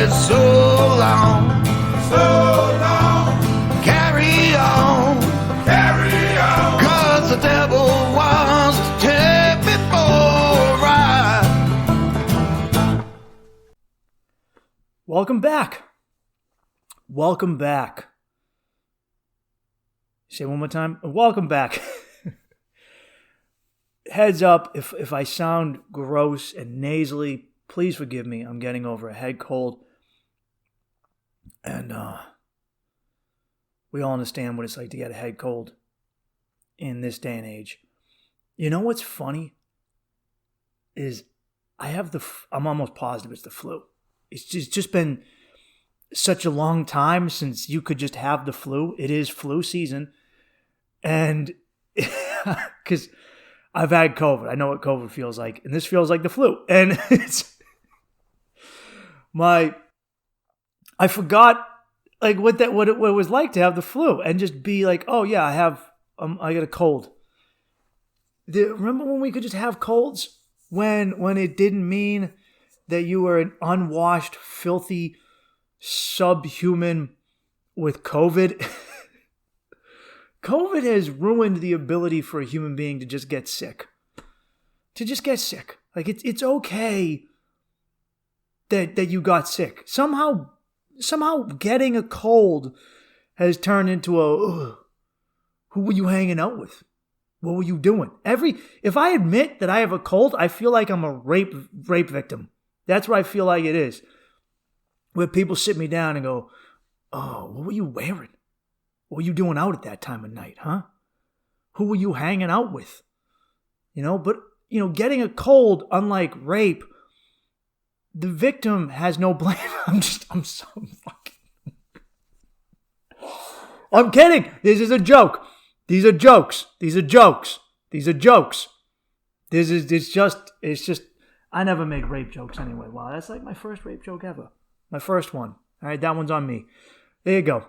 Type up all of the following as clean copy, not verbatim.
says so long, carry on, 'cause the devil wants to take me for a ride. Welcome back. Welcome back. Say it one more time. Welcome back. Heads up, if I sound gross and nasally, please forgive me. I'm getting over a head cold. And we all understand what it's like to get a head cold in this day and age. You know what's funny? Is I'm almost positive it's the flu. It's just been such a long time since you could just have the flu. It is flu season. And because I've had COVID. I know what COVID feels like. And this feels like the flu. And I forgot like what it was like to have the flu and just be like, oh yeah, I got a cold. Remember when we could just have colds? When it didn't mean that you were an unwashed, filthy subhuman with COVID? COVID has ruined the ability for a human being to just get sick. Like it's okay that you got sick. Somehow getting a cold has turned into who were you hanging out with? What were you doing? If I admit that I have a cold, I feel like I'm a rape victim. That's what I feel like it is. Where people sit me down and go, oh, what were you wearing? What were you doing out at that time of night, huh? Who were you hanging out with? But getting a cold, unlike rape, the victim has no blame. I'm so fucking... I'm kidding. This is a joke. These are jokes. It's just, I never make rape jokes anyway. Wow, that's like my first rape joke ever. My first one. All right, that one's on me. There you go.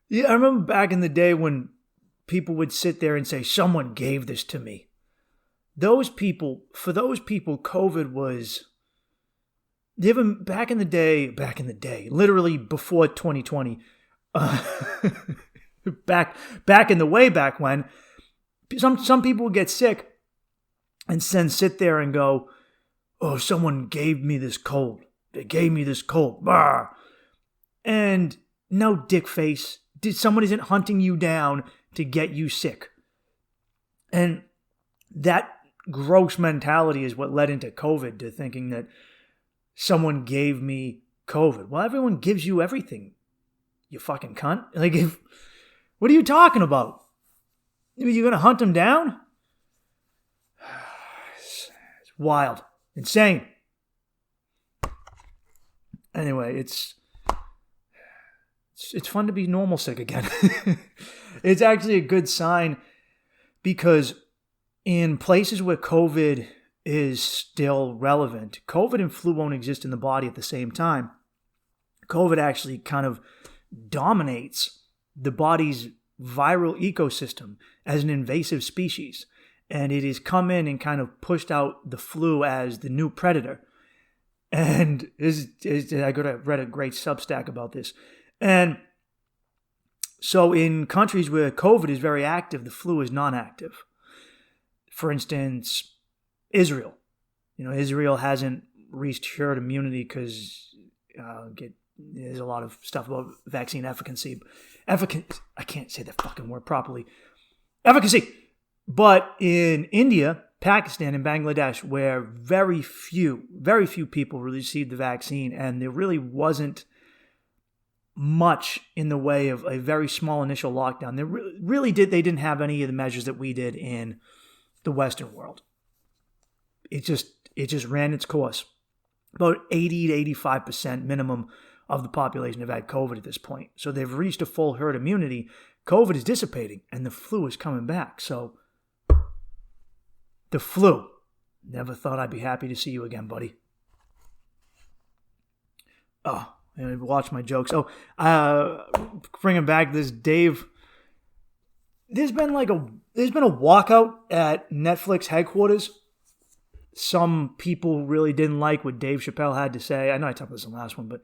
Yeah, I remember back in the day when people would sit there and say, someone gave this to me. For those people, COVID was... back in the day, literally before 2020, back in the way back when, some people would get sick and then sit there and go, oh, someone gave me this cold. They gave me this cold. Bah. And no, dick face. Someone isn't hunting you down to get you sick. And that gross mentality is what led into COVID, to thinking that someone gave me COVID. Well, everyone gives you everything, you fucking cunt. Like, what are you talking about? Are you going to hunt them down? It's wild. Insane. Anyway, it's fun to be normal sick again. It's actually a good sign, because in places where COVID is still relevant, COVID and flu won't exist in the body at the same time. COVID actually kind of dominates the body's viral ecosystem as an invasive species. And it has come in and kind of pushed out the flu as the new predator. And I read a great Substack about this. And so in countries where COVID is very active, the flu is non-active. For instance, Israel. Israel hasn't reached herd immunity because there's a lot of stuff about vaccine efficacy. I can't say that fucking word properly. Efficacy. But in India, Pakistan, and Bangladesh, where very few people received the vaccine, and there really wasn't much in the way of a very small initial lockdown. They didn't have any of the measures that we did in the Western world. It just ran its course. About 80 to 85% minimum of the population have had COVID at this point. So they've reached a full herd immunity. COVID is dissipating, and the flu is coming back. So the flu. Never thought I'd be happy to see you again, buddy. Oh, watch my jokes. Oh, bringing back this Dave. There's been a walkout at Netflix headquarters some people really didn't like what Dave Chappelle had to say. I know I talked about this in the last one, but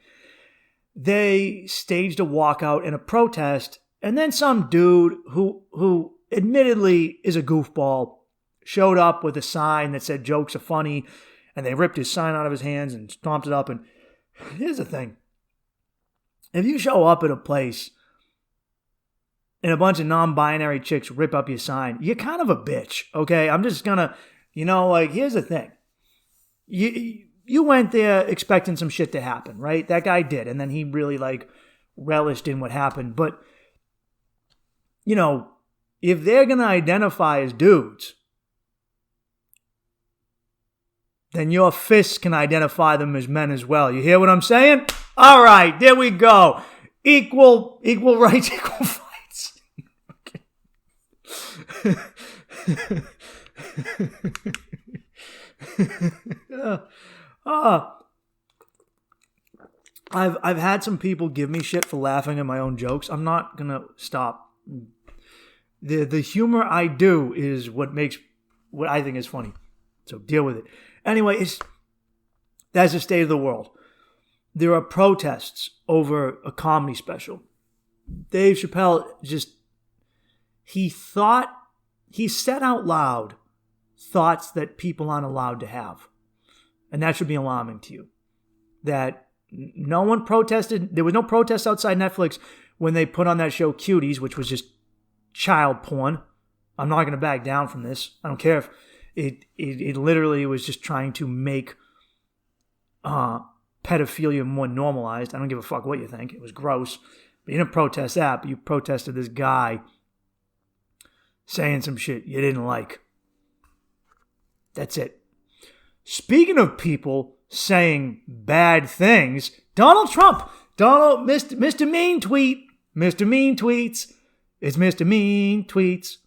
they staged a walkout in a protest, and then some dude who admittedly is a goofball showed up with a sign that said jokes are funny, and they ripped his sign out of his hands and stomped it up. And here's the thing. If you show up at a place and a bunch of non-binary chicks rip up your sign, you're kind of a bitch, okay? I'm just gonna, here's the thing. You went there expecting some shit to happen, right? That guy did, and then he really, relished in what happened. But, if they're gonna identify as dudes, then your fists can identify them as men as well. You hear what I'm saying? All right, there we go. Equal rights, equal fights. I've had some people give me shit for laughing at my own jokes. I'm not gonna stop. The humor I do is what I think is funny. So deal with it. Anyway, that's the state of the world. There are protests over a comedy special. Dave Chappelle he said out loud thoughts that people aren't allowed to have. And that should be alarming to you. That no one protested. There was no protest outside Netflix when they put on that show Cuties, which was just child porn. I'm not going to back down from this. I don't care if it literally was just trying to make pedophilia more normalized. I don't give a fuck what you think. It was gross. But you didn't protest that, but you protested this guy saying some shit you didn't like. That's it. Speaking of people saying bad things, Donald Trump. Mr. Mean Tweet. Mr. Mean Tweets. It's Mr. Mean Tweets.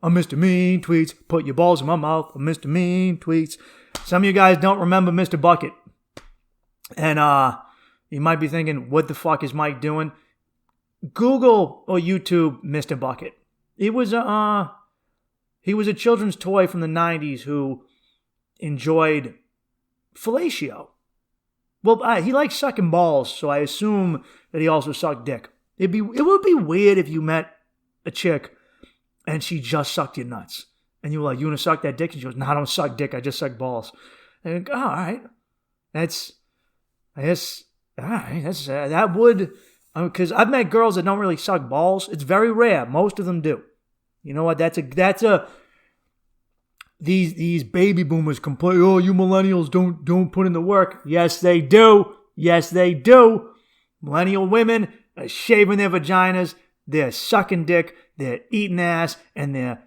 I'm Mr. Mean Tweets. Put your balls in my mouth. I'm Mr. Mean Tweets. Some of you guys don't remember Mr. Bucket. And you might be thinking, what the fuck is Mike doing? Google or YouTube Mr. Bucket. He was a children's toy from the 90s who enjoyed fellatio. Well, he likes sucking balls, so I assume that he also sucked dick. It would be weird if you met a chick and she just sucked your nuts. And you were like, you want to suck that dick? And she goes, no, I don't suck dick. I just suck balls. And you go, all right. That would, because I've met girls that don't really suck balls. It's very rare. Most of them do. You know what? These baby boomers complain, oh, you millennials don't put in the work. Yes, they do. Yes, they do. Millennial women are shaving their vaginas. They're sucking dick. They're eating ass. And they're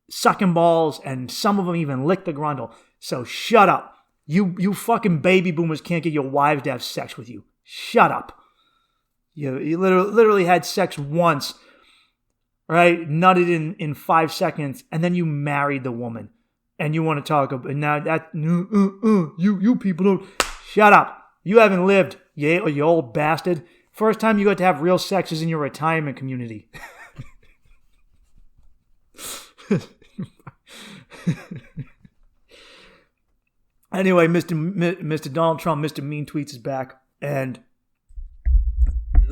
sucking balls. And some of them even lick the grundle. So shut up. You fucking baby boomers can't get your wives to have sex with you. Shut up. You literally had sex once, right? Nutted in 5 seconds. And then you married the woman. And you want to talk about, and now that, you people don't, shut up. You haven't lived, you old bastard. First time you got to have real sex is in your retirement community. Anyway, Mr. Donald Trump, Mr. Mean Tweets is back. And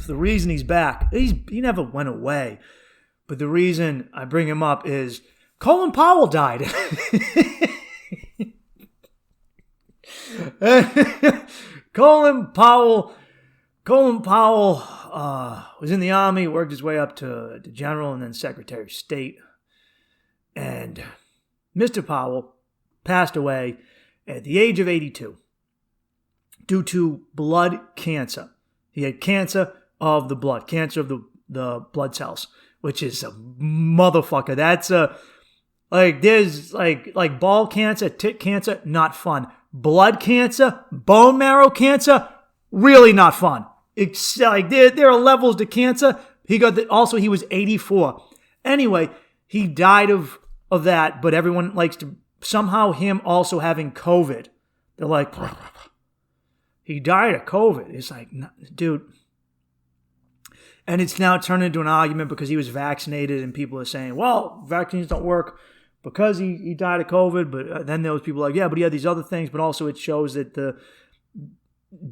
the reason he's back, he never went away. But the reason I bring him up is Colin Powell died. Colin Powell was in the Army, worked his way up to general and then Secretary of State. And Mr. Powell passed away at the age of 82 due to blood cancer. He had cancer of the blood, cancer of the blood cells, which is a motherfucker. That's a... there's ball cancer, tit cancer, not fun. Blood cancer, bone marrow cancer, really not fun. It's there are levels to cancer. He was 84. Anyway, he died of that, but everyone likes to, somehow him also having COVID. They're like, he died of COVID. It's like, dude. And it's now turned into an argument because he was vaccinated and people are saying, well, vaccines don't work. because he died of COVID, but then there was people like, yeah, but he had these other things, but also it shows that the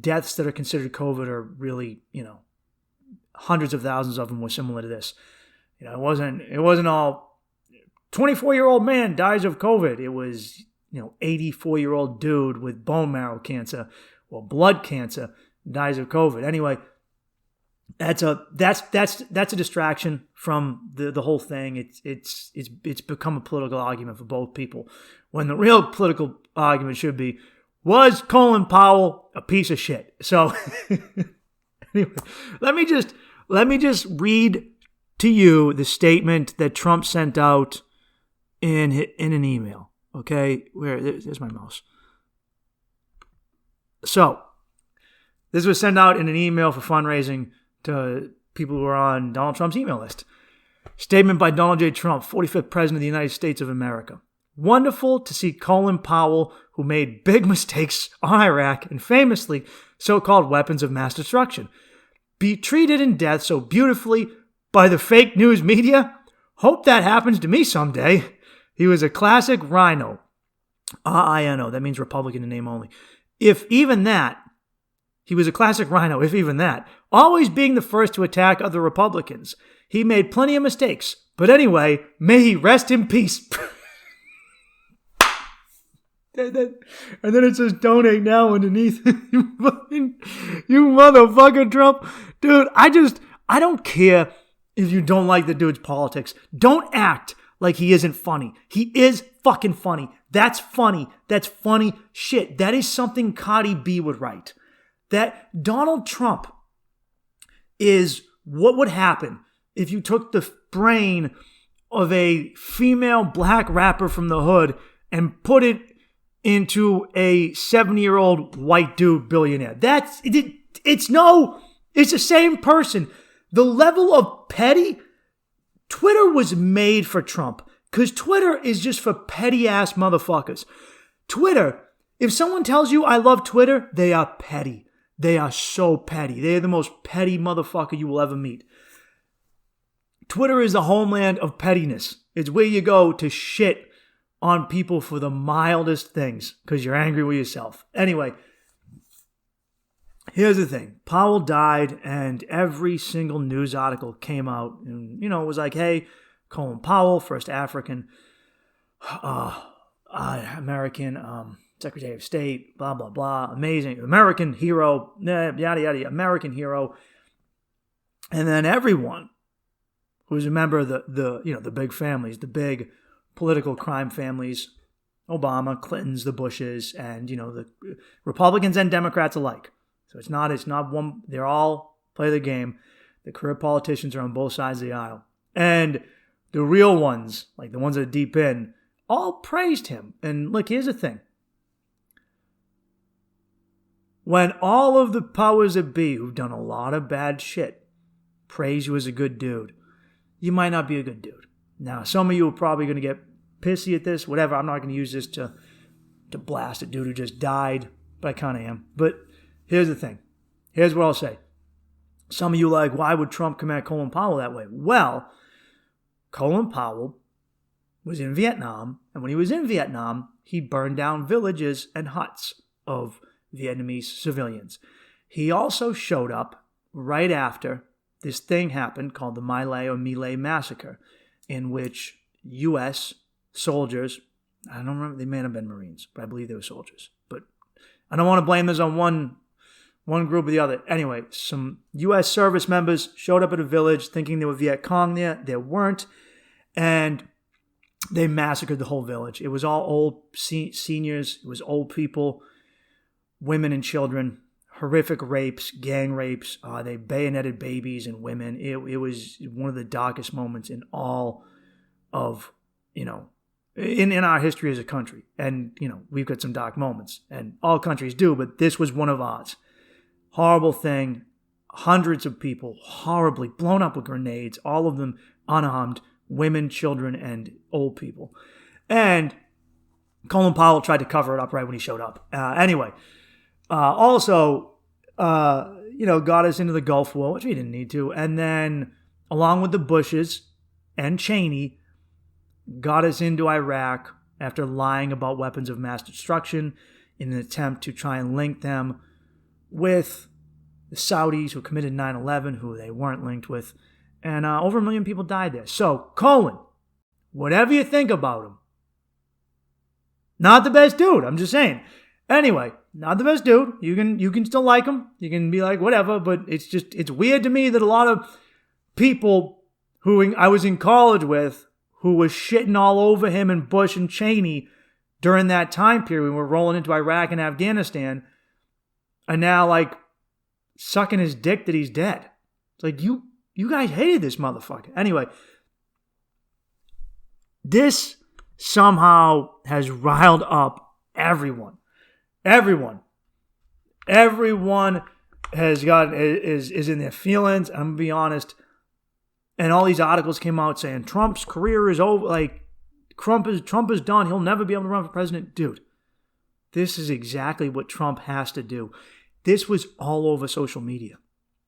deaths that are considered COVID are really, hundreds of thousands of them were similar to this. It wasn't all 24-year-old man dies of COVID. It was, 84-year-old dude with bone marrow cancer or blood cancer dies of COVID. Anyway, that's a distraction from the whole thing. It's become a political argument for both people, when the real political argument should be, was Colin Powell a piece of shit? So anyway, let me just read to you the statement that Trump sent out in an email. Okay, there's my mouse. So this was sent out in an email for fundraising to people who are on Donald Trump's email list. Statement by Donald J. Trump, 45th President of the United States of America. Wonderful to see Colin Powell, who made big mistakes on Iraq and famously so-called weapons of mass destruction, be treated in death so beautifully by the fake news media. Hope that happens to me someday. He was a classic rhino. R-I-N-O, that means Republican in name only. If even that, he was a classic rhino, if even that. Always being the first to attack other Republicans. He made plenty of mistakes. But anyway, may he rest in peace. And then it says donate now underneath. You motherfucker, Trump. Dude, I don't care if you don't like the dude's politics. Don't act like he isn't funny. He is fucking funny. That's funny. That's funny shit. That is something Cardi B would write. That Donald Trump is what would happen if you took the brain of a female black rapper from the hood and put it into a 70-year-old white dude billionaire. It's the same person. The level of petty, Twitter was made for Trump because Twitter is just for petty ass motherfuckers. Twitter, if someone tells you I love Twitter, they are petty. They are so petty. They are the most petty motherfucker you will ever meet. Twitter is the homeland of pettiness. It's where you go to shit on people for the mildest things because you're angry with yourself. Anyway, here's the thing. Powell died and every single news article came out and, it was like, hey, Colin Powell, first African American Secretary of State, blah, blah, blah, amazing, American hero, yada, yada, American hero. And then everyone who's a member of the big families, the big political crime families, Obama, Clintons, the Bushes, and, the Republicans and Democrats alike. So it's not one, they're all play the game. The career politicians are on both sides of the aisle. And the real ones, like the ones that are deep in, all praised him. And look, here's the thing. When all of the powers that be who've done a lot of bad shit praise you as a good dude, you might not be a good dude. Now, some of you are probably going to get pissy at this, whatever. I'm not going to use this to blast a dude who just died, but I kind of am. But here's the thing. Here's what I'll say. Some of you are like, why would Trump come at Colin Powell that way? Well, Colin Powell was in Vietnam, and when he was in Vietnam, he burned down villages and huts of Vietnamese civilians. He also showed up right after this thing happened called the My Lai or My Lai massacre, in which U.S. soldiers, I don't remember, they may have been Marines, but I believe they were soldiers. But I don't want to blame this on one group or the other. Anyway, some U.S. service members showed up at a village thinking there were Viet Cong there. There weren't. And they massacred the whole village. It was all old seniors. It was old people, women and children. Horrific rapes, gang rapes. They bayoneted babies and women. It was one of the darkest moments in all of, in our history as a country. And, we've got some dark moments. And all countries do, but this was one of ours. Horrible thing. Hundreds of people horribly blown up with grenades. All of them unarmed. Women, children, and old people. And Colin Powell tried to cover it up right when he showed up. Anyway. Also, got us into the Gulf War, which we didn't need to. And then, along with the Bushes and Cheney, got us into Iraq after lying about weapons of mass destruction in an attempt to try and link them with the Saudis who committed 9/11, who they weren't linked with. And over 1 million people died there. So, Colin, whatever you think about him, not the best dude, I'm just saying. Anyway, not the best dude. You can still like him. You can be like, whatever, but it's weird to me that a lot of people who I was in college with who was shitting all over him and Bush and Cheney during that time period when we're rolling into Iraq and Afghanistan are now like sucking his dick that he's dead. It's like, you guys hated this motherfucker. Anyway, this somehow has riled up everyone. Everyone has is in their feelings. I'm gonna be honest. And all these articles came out saying Trump's career is over. Like Trump is done. He'll never be able to run for president. Dude, this is exactly what Trump has to do. This was all over social media.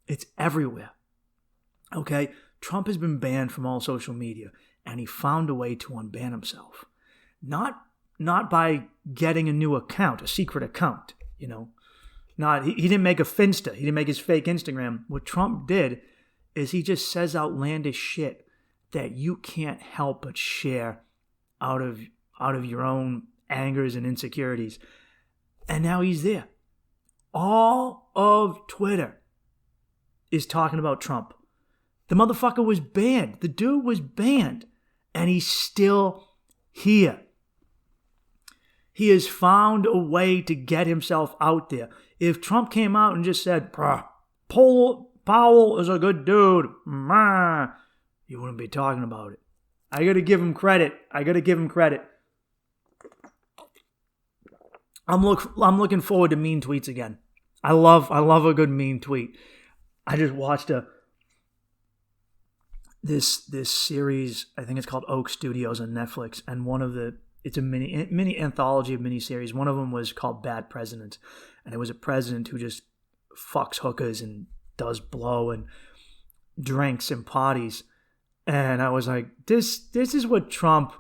It's everywhere. Okay, Trump has been banned from all social media, and he found a way to unban himself. Not by getting a new account, a secret account, you know. He didn't make a Finsta. He didn't make his fake Instagram. What Trump did is he just says outlandish shit that you can't help but share out of your own angers and insecurities. And now he's there. All of Twitter is talking about Trump. The motherfucker was banned. The dude was banned. And he's still here. He has found a way to get himself out there. If Trump came out and just said, Powell is a good dude, you wouldn't be talking about it. I got to give him credit. I'm looking forward to mean tweets again. I love a good mean tweet. I just watched this series. I think it's called Oak Studios on Netflix, and it's a mini anthology of miniseries. One of them was called Bad President, and it was a president who just fucks hookers and does blow and drinks and parties. And I was like, this is what Trump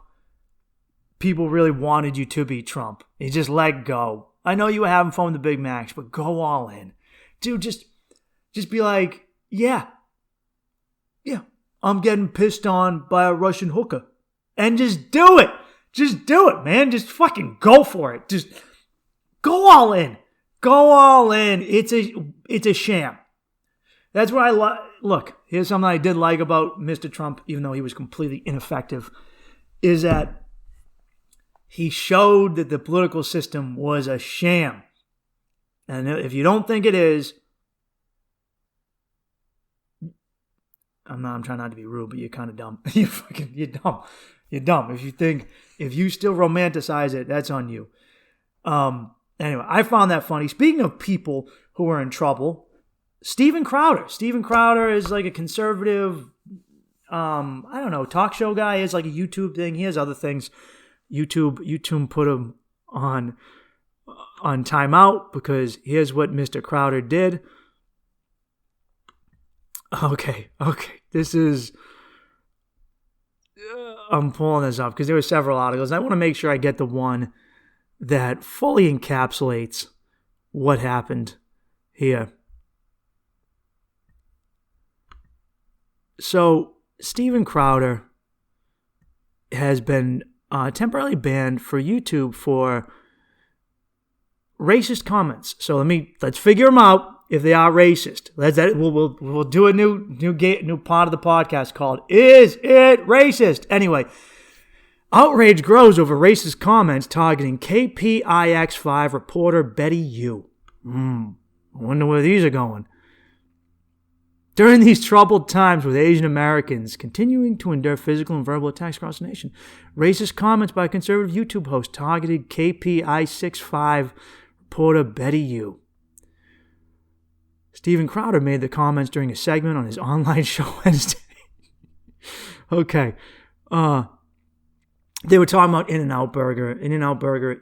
people really wanted you to be, Trump. You just let go. I know you were having fun with the Big Macs, but go all in. Dude, just be like, yeah, I'm getting pissed on by a Russian hooker. And just do it. Just do it, man. Just fucking go for it. Just go all in. Go all in. It's a sham. That's what I like. Look, here's something I did like about Mr. Trump, even though he was completely ineffective, is that he showed that the political system was a sham. And if you don't think it is, I'm trying not to be rude, but you're kind of dumb. You're dumb. You're dumb. If you still romanticize it, that's on you. Anyway, I found that funny. Speaking of people who are in trouble, Steven Crowder. Steven Crowder is like a conservative, talk show guy. He has like a YouTube thing. He has other things. YouTube put him on timeout because here's what Mr. Crowder did. Okay. This is... I'm pulling this up because there were several articles. I want to make sure I get the one that fully encapsulates what happened here. So, Steven Crowder has been temporarily banned for YouTube for racist comments. So let's figure them out if they are racist. We'll do a new part of the podcast called "Is It Racist?" Anyway, outrage grows over racist comments targeting KPIX5 reporter Betty Yu. I wonder where these are going. During these troubled times with Asian Americans continuing to endure physical and verbal attacks across the nation, racist comments by conservative YouTube host targeted KPI65 reporter Betty Yu. Steven Crowder made the comments during a segment on his online show Wednesday. Okay. They were talking about In-N-Out Burger. In-N-Out Burger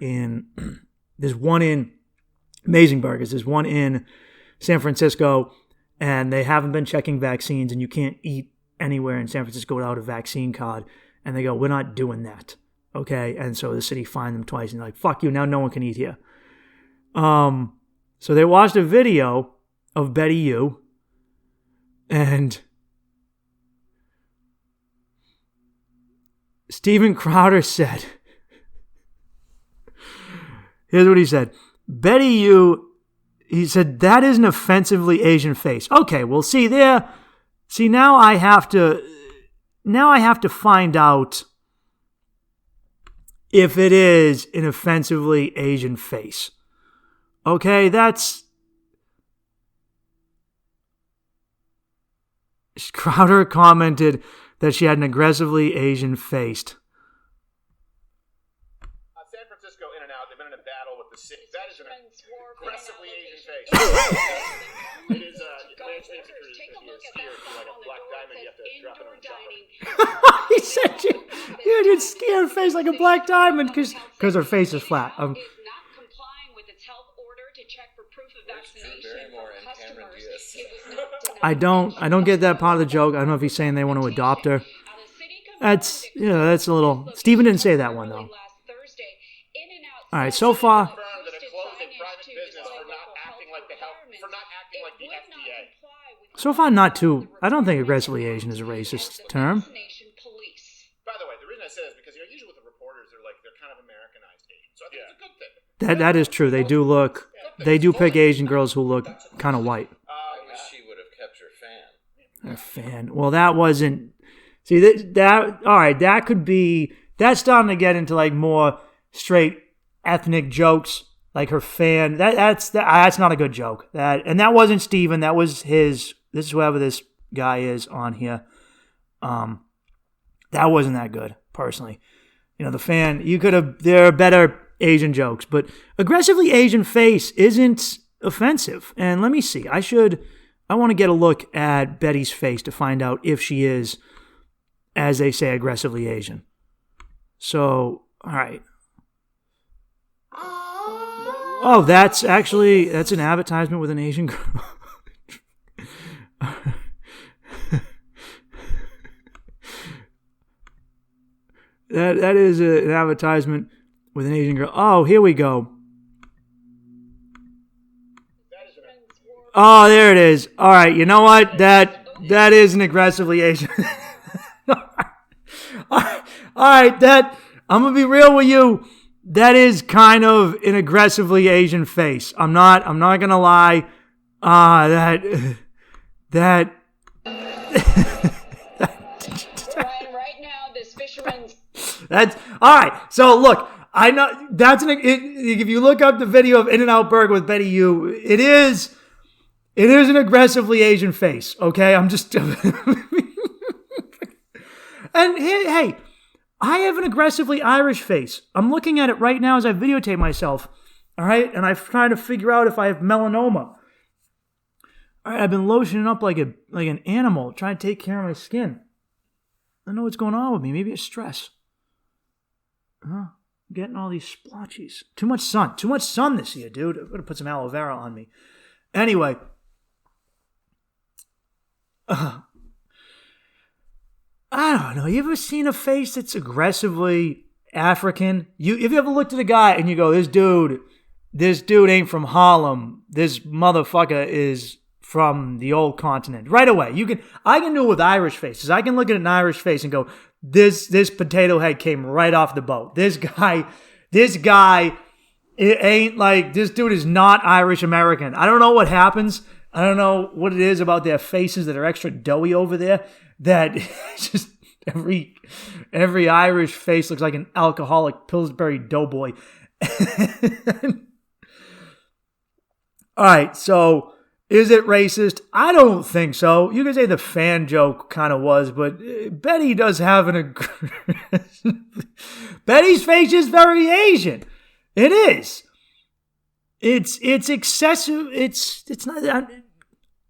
there's one in Amazing Burgers. There's one in San Francisco. And they haven't been checking vaccines, and you can't eat anywhere in San Francisco without a vaccine card. And they go, we're not doing that. Okay? And so the city fined them twice. And they're like, fuck you, now no one can eat here. So they watched a video of Betty U. And Steven Crowder said, here's what he said. Betty U, he said, that is an offensively Asian face. Okay, well, now I have to find out if it is an offensively Asian face. Okay, Crowder commented that she had an aggressively Asian face. San Francisco in and out. They've been in a battle with the city. That is an aggressively Asian face. It is management security because he is scared for like a black diamond. You have to drop it on chopper. He said you'd scared face like a black diamond because her face is flat. Is not complying with its health order to check for proof of vaccination for customers. I don't get that part of the joke. I don't know if he's saying they want to adopt her. That's a little. Steven didn't say that one though. All right, so far. So far, not too. I don't think aggressively Asian is a racist term. By the way, the reason I say this is because usually with the reporters, they're kind of Americanized Asian, so I think it's a good thing. That is true. They do pick Asian girls who look kind of white. I wish she would have kept her fan. Her fan. Well, that wasn't. See that. All right, that could be. That's starting to get into like more straight ethnic jokes. Like her fan. That's not a good joke. That wasn't Steven. That was his. This is whoever this guy is on here. That wasn't that good, personally. The fan, there are better Asian jokes, but aggressively Asian face isn't offensive. And let me see. I want to get a look at Betty's face to find out if she is, as they say, aggressively Asian. So, all right. Oh, that's an advertisement with an Asian girl. That is an advertisement with an Asian girl. Oh, here we go. Oh, there it is. All right, you know what? That is an aggressively Asian. All right, I'm gonna be real with you. That is kind of an aggressively Asian face. I'm not gonna lie. That. Right now, this fisherman's. That's all right. So look, I know if you look up the video of In-N-Out Burger with Betty U, it is an aggressively Asian face. Okay, I'm just. And hey, I have an aggressively Irish face. I'm looking at it right now as I videotape myself. All right, and I'm trying to figure out if I have melanoma. All right, I've been lotioning up like an animal, trying to take care of my skin. I don't know what's going on with me. Maybe it's stress. I'm getting all these splotches. Too much sun this year, dude. I'm gonna put some aloe vera on me. Anyway, I don't know. You ever seen a face that's aggressively African? If you ever looked at a guy and you go, this dude ain't from Harlem. This motherfucker is from the old continent. Right away. I can do it with Irish faces. I can look at an Irish face and go, this potato head came right off the boat. This guy, it ain't like, this dude is not Irish American. I don't know what happens. I don't know what it is about their faces that are extra doughy over there, that just every Irish face looks like an alcoholic Pillsbury Doughboy. All right, so is it racist? I don't think so. You could say the fan joke kind of was, but Betty does have Betty's face is very Asian. It is. It's excessive. It's not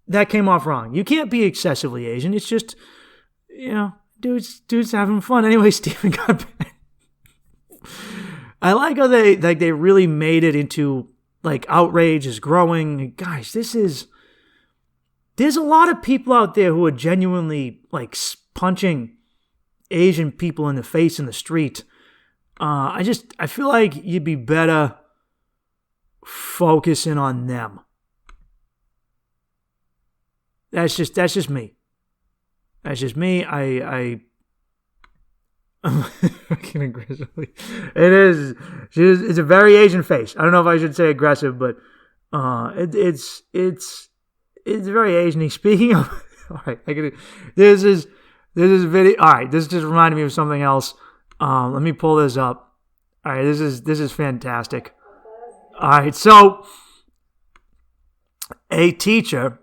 that came off wrong. You can't be excessively Asian. It's just, dudes having fun. Anyway, Stephen got back. I like how they really made it into like outrage is growing. Guys, there's a lot of people out there who are genuinely like punching Asian people in the face in the street. I feel like you'd be better focusing on them. That's just me. That's just me. I'm fucking aggressively. It's a very Asian face. I don't know if I should say aggressive, but it's very Asian-y. Speaking of, all right, this is a video. All right, this just reminded me of something else. Let me pull this up. All right, this is fantastic. All right, so a teacher,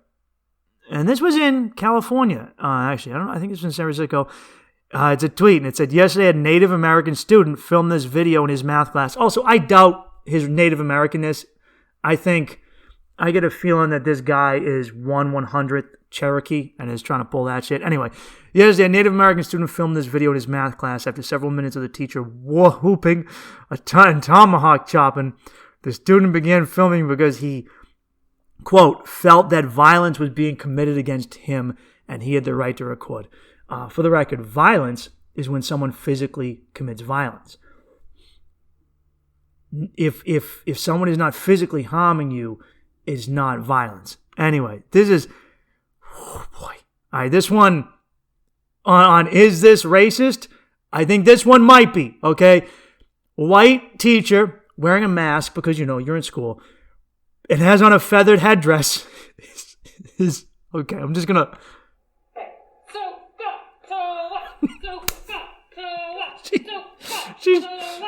and this was in California. Actually, I think this was in San Francisco. It's a tweet, and it said, yesterday a Native American student filmed this video in his math class. Also, I doubt his Native Americanness. I get a feeling that this guy is 1/100th Cherokee and is trying to pull that shit. Anyway, yesterday a Native American student filmed this video in his math class. After several minutes of the teacher whooping and tomahawk chopping, the student began filming because he, quote, felt that violence was being committed against him and he had the right to record. For the record, violence is when someone physically commits violence. If someone is not physically harming you, it's not violence. Anyway, this is, oh boy. All right, this one on is this racist? I think this one might be, okay? White teacher wearing a mask because, you're in school. It has on a feathered headdress. Okay, I'm just going to...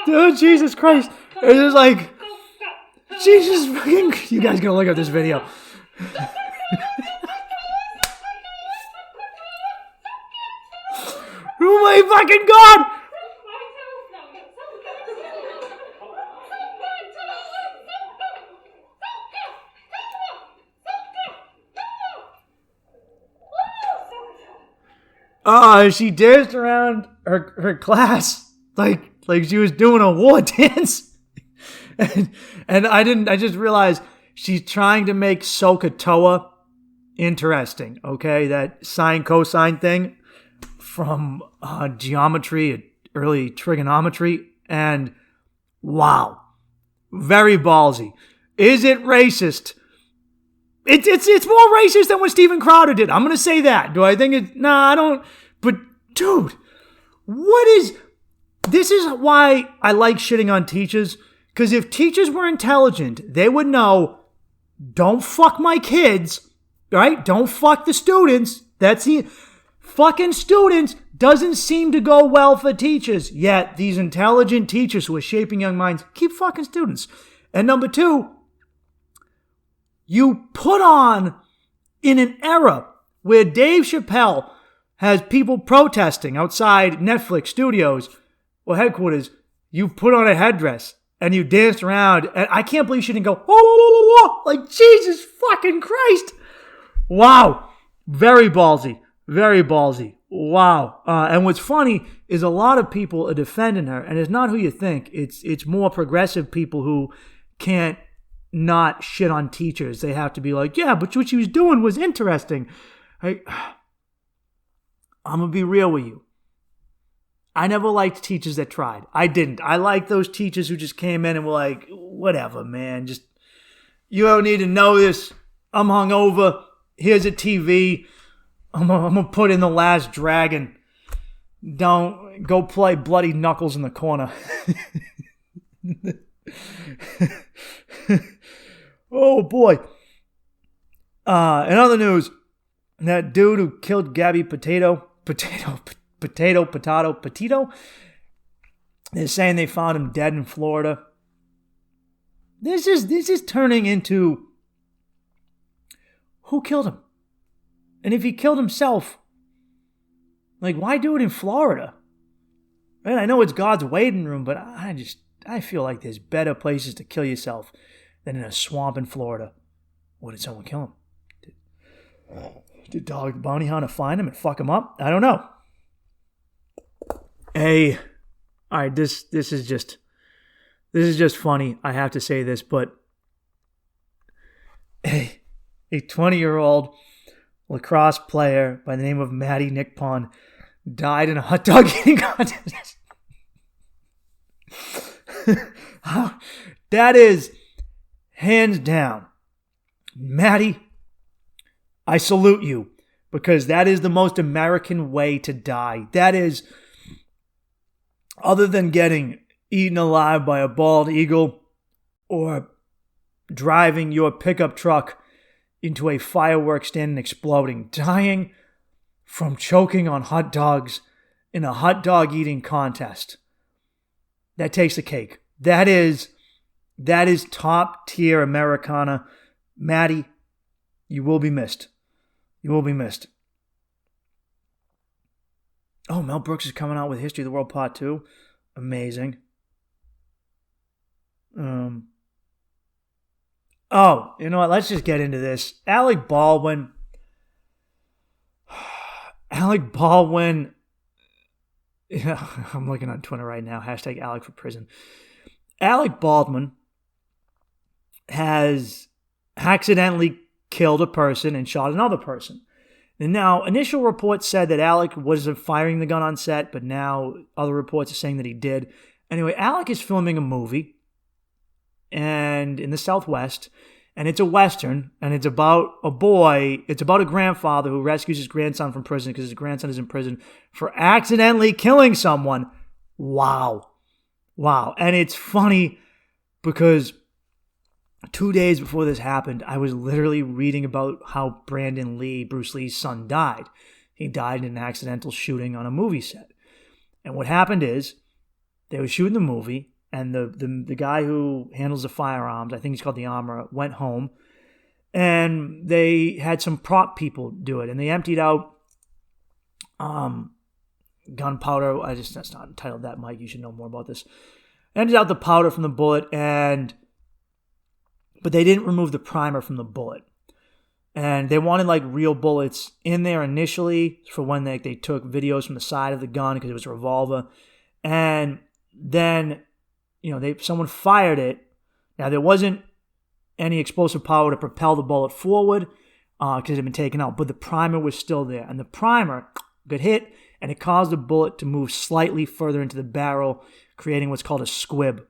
Oh, Jesus Christ. It's just like, Jesus fucking... You guys gotta look up this video. Oh my fucking God! She danced around her class like she was doing a war dance. and I just realized she's trying to make SOHCAHTOA interesting, okay? That sine cosine thing from geometry, early trigonometry, and wow, very ballsy. Is it racist? It's more racist than what Steven Crowder did. I'm going to say that. Do I think it? Nah, I don't. But, dude, this is why I like shitting on teachers. Because if teachers were intelligent, they would know, don't fuck my kids, right? Don't fuck the students. Fucking students doesn't seem to go well for teachers. Yet, these intelligent teachers who are shaping young minds keep fucking students. And number two, you put on, in an era where Dave Chappelle has people protesting outside Netflix studios or headquarters, you put on a headdress and you danced around, and I can't believe she didn't go, oh, like, Jesus fucking Christ. Wow. Very ballsy. Very ballsy. Wow. And what's funny is a lot of people are defending her, and it's not who you think. It's more progressive people who can't not shit on teachers. They have to be like, yeah, but what she was doing was interesting. I'm going to be real with you. I never liked teachers that tried. I didn't. I liked those teachers who just came in and were like, whatever, man. Just, you don't need to know this. I'm hungover. Here's a TV. I'm going to put in The Last Dragon. Don't go play Bloody Knuckles in the corner. Oh, boy. In other news, that dude who killed Gabby Petito, they're saying they found him dead in Florida. This is turning into who killed him? And if he killed himself, like, why do it in Florida? Man, I know it's God's waiting room, but I feel like there's better places to kill yourself than in a swamp in Florida. What, did someone kill him? Did Dog Bounty Hunter find him and fuck him up? I don't know. Hey, all right, this is just funny. I have to say this, but a 20-year-old lacrosse player by the name of Maddie Nickpon died in a hot dog eating contest. That is hands down. Maddie, I salute you, because that is the most American way to die. That is, other than getting eaten alive by a bald eagle or driving your pickup truck into a fireworks stand and exploding, dying from choking on hot dogs in a hot dog eating contest. That takes the cake. That is top tier Americana. Maddie, you will be missed. You will be missed. Oh, Mel Brooks is coming out with History of the World Part 2. Amazing. Oh, you know what? Let's just get into this. Alec Baldwin. Yeah, I'm looking on Twitter right now. Hashtag Alec for prison. Alec Baldwin has accidentally killed a person and shot another person. And now, initial reports said that Alec wasn't firing the gun on set, but now other reports are saying that he did. Anyway, Alec is filming a movie and in the Southwest, and it's a Western, and it's about a boy. It's about a grandfather who rescues his grandson from prison because his grandson is in prison for accidentally killing someone. Wow. And it's funny because 2 days before this happened, I was literally reading about how Brandon Lee, Bruce Lee's son, died. He died in an accidental shooting on a movie set. And what happened is, they were shooting the movie, and the guy who handles the firearms, I think he's called the armorer, went home, and they had some prop people do it, and they emptied out gunpowder. That's not entitled that, Mike. You should know more about this. Emptied out the powder from the bullet, but they didn't remove the primer from the bullet. And they wanted like real bullets in there initially for when they took videos from the side of the gun because it was a revolver. And then, someone fired it. Now, there wasn't any explosive power to propel the bullet forward because it had been taken out, but the primer was still there. And the primer got hit, and it caused the bullet to move slightly further into the barrel, creating what's called a squib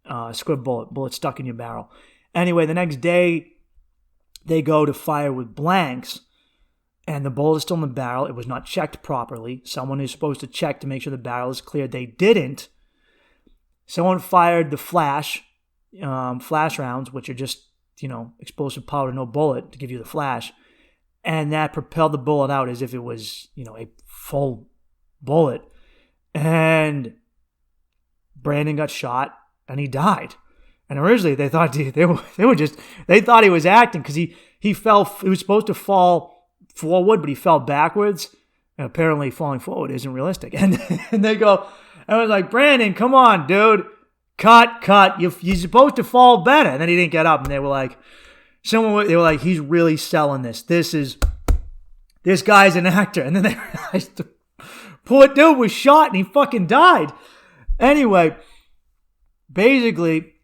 bullet stuck in your barrel. Anyway, the next day, they go to fire with blanks, and the bullet is still in the barrel. It was not checked properly. Someone is supposed to check to make sure the barrel is clear. They didn't. Someone fired the flash rounds, which are just, explosive powder, no bullet, to give you the flash. And that propelled the bullet out as if it was, a full bullet. And Brandon got shot, and he died. And originally they thought they thought he was acting because he fell. He was supposed to fall forward, but he fell backwards. And apparently, falling forward isn't realistic. And they go, I was like, Brandon, come on, dude, cut. You're supposed to fall better. And then he didn't get up, and they were like, he's really selling this. This guy's an actor. And then they realized the poor dude was shot and he fucking died. Anyway, basically,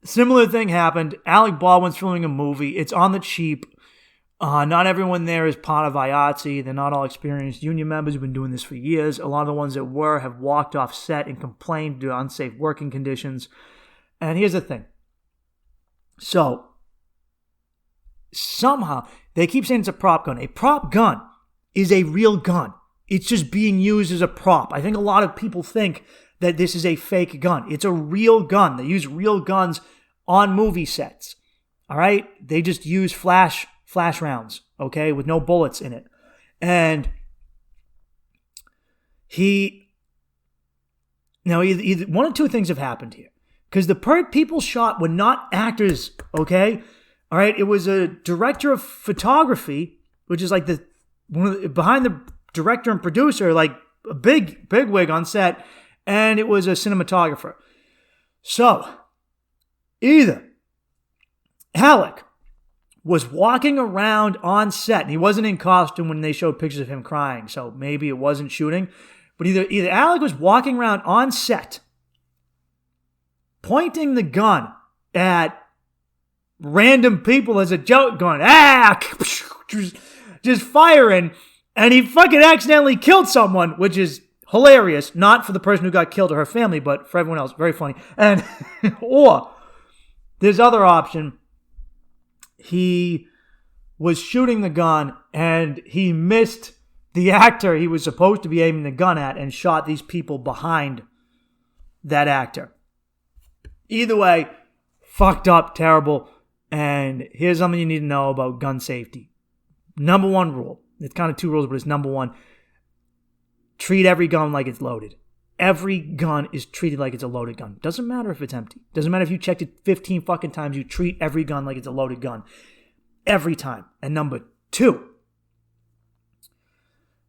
similar thing happened. Alec Baldwin's filming a movie. It's on the cheap. Not everyone there is part of IATSE. They're not all experienced union members who've been doing this for years. A lot of the ones that were have walked off set and complained due to unsafe working conditions. And here's the thing. So, somehow, they keep saying it's a prop gun. A prop gun is a real gun. It's just being used as a prop. I think a lot of people think that this is a fake gun. It's a real gun. They use real guns on movie sets. All right? They just use flash rounds, okay, with no bullets in it. And either one of two things have happened here. Because the people shot were not actors, okay? All right? It was a director of photography, which is like behind the director and producer, like a big wig on set. And it was a cinematographer. So, either Alec was walking around on set, and he wasn't in costume when they showed pictures of him crying, so maybe it wasn't shooting, but either Alec was walking around on set, pointing the gun at random people as a joke, going, just firing, And he fucking accidentally killed someone, which is hilarious. Not for the person who got killed or her family, but for everyone else. Very funny. And, or, this other option, he was shooting the gun and he missed the actor he was supposed to be aiming the gun at and shot these people behind that actor. Either way, fucked up, terrible. And here's something you need to know about gun safety. Number one rule. It's kind of two rules, but it's number one. Treat every gun like it's loaded. Every gun is treated like it's a loaded gun. Doesn't matter if it's empty. Doesn't matter if you checked it 15 fucking times. You treat every gun like it's a loaded gun. Every time. And number two,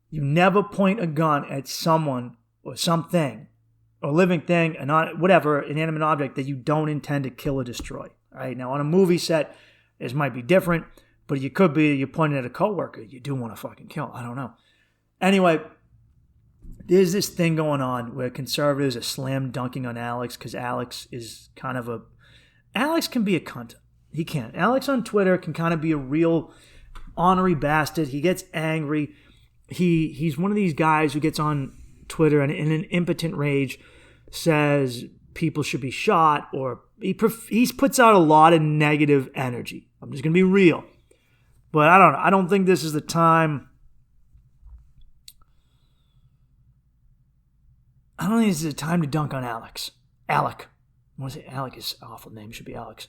you never point a gun at someone or something, or living thing, whatever, inanimate object that you don't intend to kill or destroy. All right? Now, on a movie set, this might be different, but you could be, you're pointing at a coworker you do want to fucking kill. I don't know. Anyway, there's this thing going on where conservatives are slam dunking on Alex because Alex is kind of Alex can be a cunt. He can. Alex on Twitter can kind of be a real ornery bastard. He gets angry. He's one of these guys who gets on Twitter and in an impotent rage says people should be shot, or he puts out a lot of negative energy. I'm just going to be real. But I don't know. I don't think this is the time. I don't think this is the time to dunk on Alex. Alec. I want to say Alec is an awful name. It should be Alex.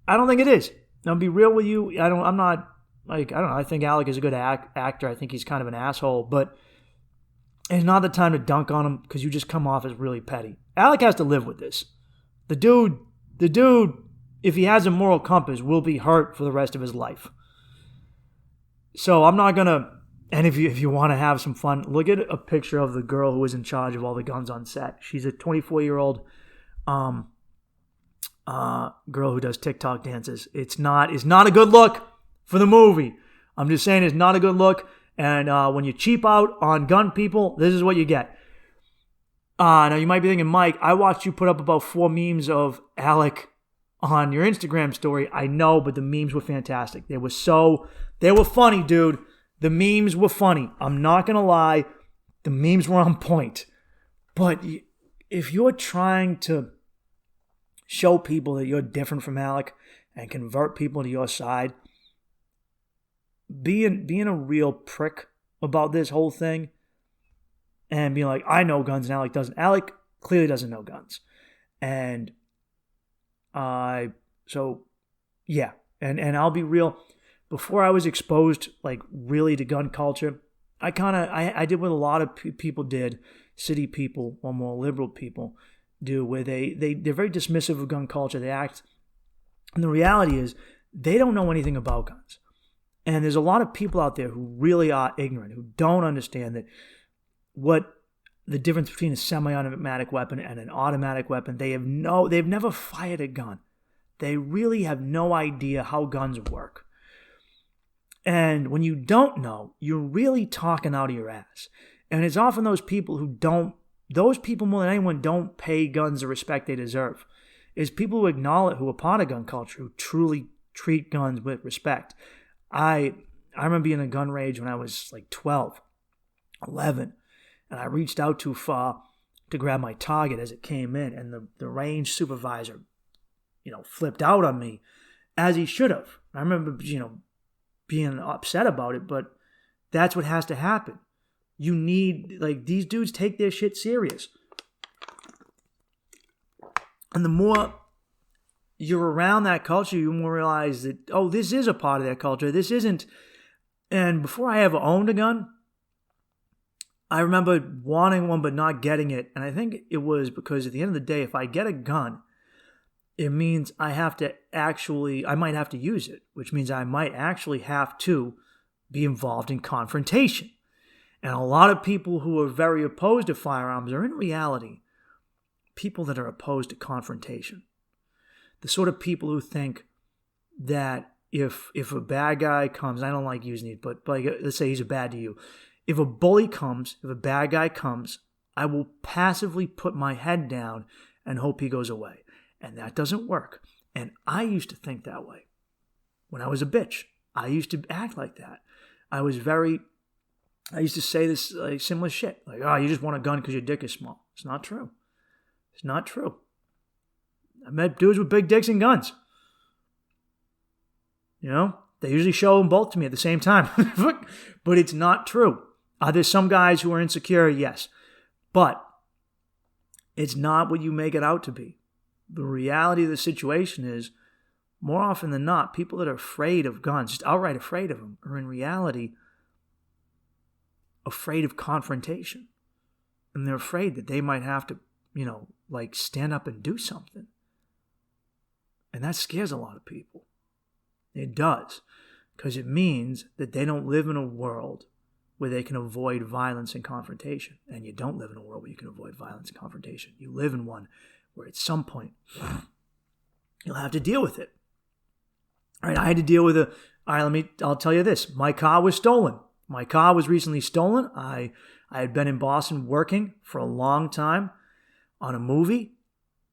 I don't think it is. I'll be real with you. I don't know. I think Alec is a good actor. I think he's kind of an asshole, but it's not the time to dunk on him because you just come off as really petty. Alec has to live with this. The dude, if he has a moral compass, will be hurt for the rest of his life. So I'm not going to, and if you want to have some fun, look at a picture of the girl who was in charge of all the guns on set. She's a 24-year-old girl who does TikTok dances. It's not a good look for the movie. I'm just saying it's not a good look. And when you cheap out on gun people, this is what you get. Now you might be thinking, Mike, I watched you put up about 4 memes of Alec on your Instagram story. I know, but the memes were fantastic. They were funny, dude. The memes were funny. I'm not going to lie. The memes were on point. But if you're trying to show people that you're different from Alec and convert people to your side, being a real prick about this whole thing and being like, I know guns and Alec doesn't. Alec clearly doesn't know guns. And so yeah. And I'll be real. Before I was exposed, like, really to gun culture, I did what a lot of people did, city people or more liberal people do, where they're very dismissive of gun culture. They act, and the reality is they don't know anything about guns. And there's a lot of people out there who really are ignorant, who don't understand that what the difference between a semi-automatic weapon and an automatic weapon. They've never fired a gun. They really have no idea how guns work. And when you don't know, you're really talking out of your ass. And it's often those people more than anyone don't pay guns the respect they deserve. It's people who are part of gun culture, who truly treat guns with respect. I remember being in a gun rage when I was like 12, 11, and I reached out too far to grab my target as it came in, and the range supervisor, flipped out on me, as he should have. I remember, being upset about it, but that's what has to happen. You need, these dudes take their shit serious. And the more you're around that culture, you more realize that, this is a part of that culture. This isn't. And before I ever owned a gun, I remember wanting one but not getting it. And I think it was because at the end of the day, if I get a gun, it means I might have to use it, which means I might actually have to be involved in confrontation. And a lot of people who are very opposed to firearms are in reality people that are opposed to confrontation. The sort of people who think that if a bad guy comes, I don't like using it, but let's say he's a bad to you. If a bad guy comes, I will passively put my head down and hope he goes away. And that doesn't work. And I used to think that way. When I was a bitch, I used to act like that. I was very I used to say this like similar shit. Like, oh, you just want a gun because your dick is small. It's not true. It's not true. I met dudes with big dicks and guns. You know? They usually show them both to me at the same time. But it's not true. Are there some guys who are insecure? Yes. But it's not what you make it out to be. The reality of the situation is, more often than not, people that are afraid of guns, just outright afraid of them, are in reality afraid of confrontation. And they're afraid that they might have to, like stand up and do something. And that scares a lot of people. It does. Because it means that they don't live in a world where they can avoid violence and confrontation. And you don't live in a world where you can avoid violence and confrontation. You live in one where at some point you'll have to deal with it. All right, I had to deal with it. All right, I'll tell you this. My car was stolen. My car was recently stolen. I had been in Boston working for a long time on a movie.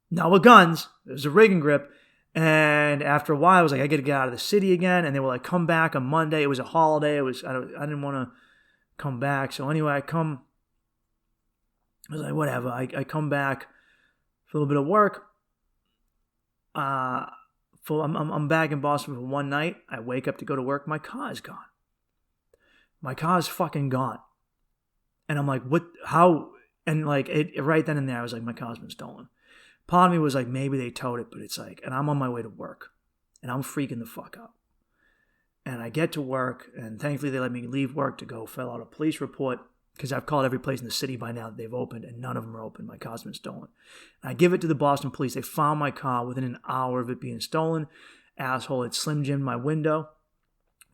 Not with guns. It was a rig and grip. And after a while, I was like, I got to get out of the city again. And they were like, come back on Monday. It was a holiday. I didn't want to come back. So anyway, I was like, whatever. I come back for a little bit of work. I'm back in Boston for one night. I wake up to go to work. My car is gone. My car is fucking gone. And I'm like, what? How? And like, right then and there, I was like, my car's been stolen. Part of me was like, maybe they towed it, but it's like, and I'm on my way to work. And I'm freaking the fuck out. And I get to work, and thankfully they let me leave work to go fill out a police report, because I've called every place in the city by now that they've opened, and none of them are open. My car's been stolen. And I give it to the Boston police. They found my car within an hour of it being stolen. Asshole had Slim Jim'd my window,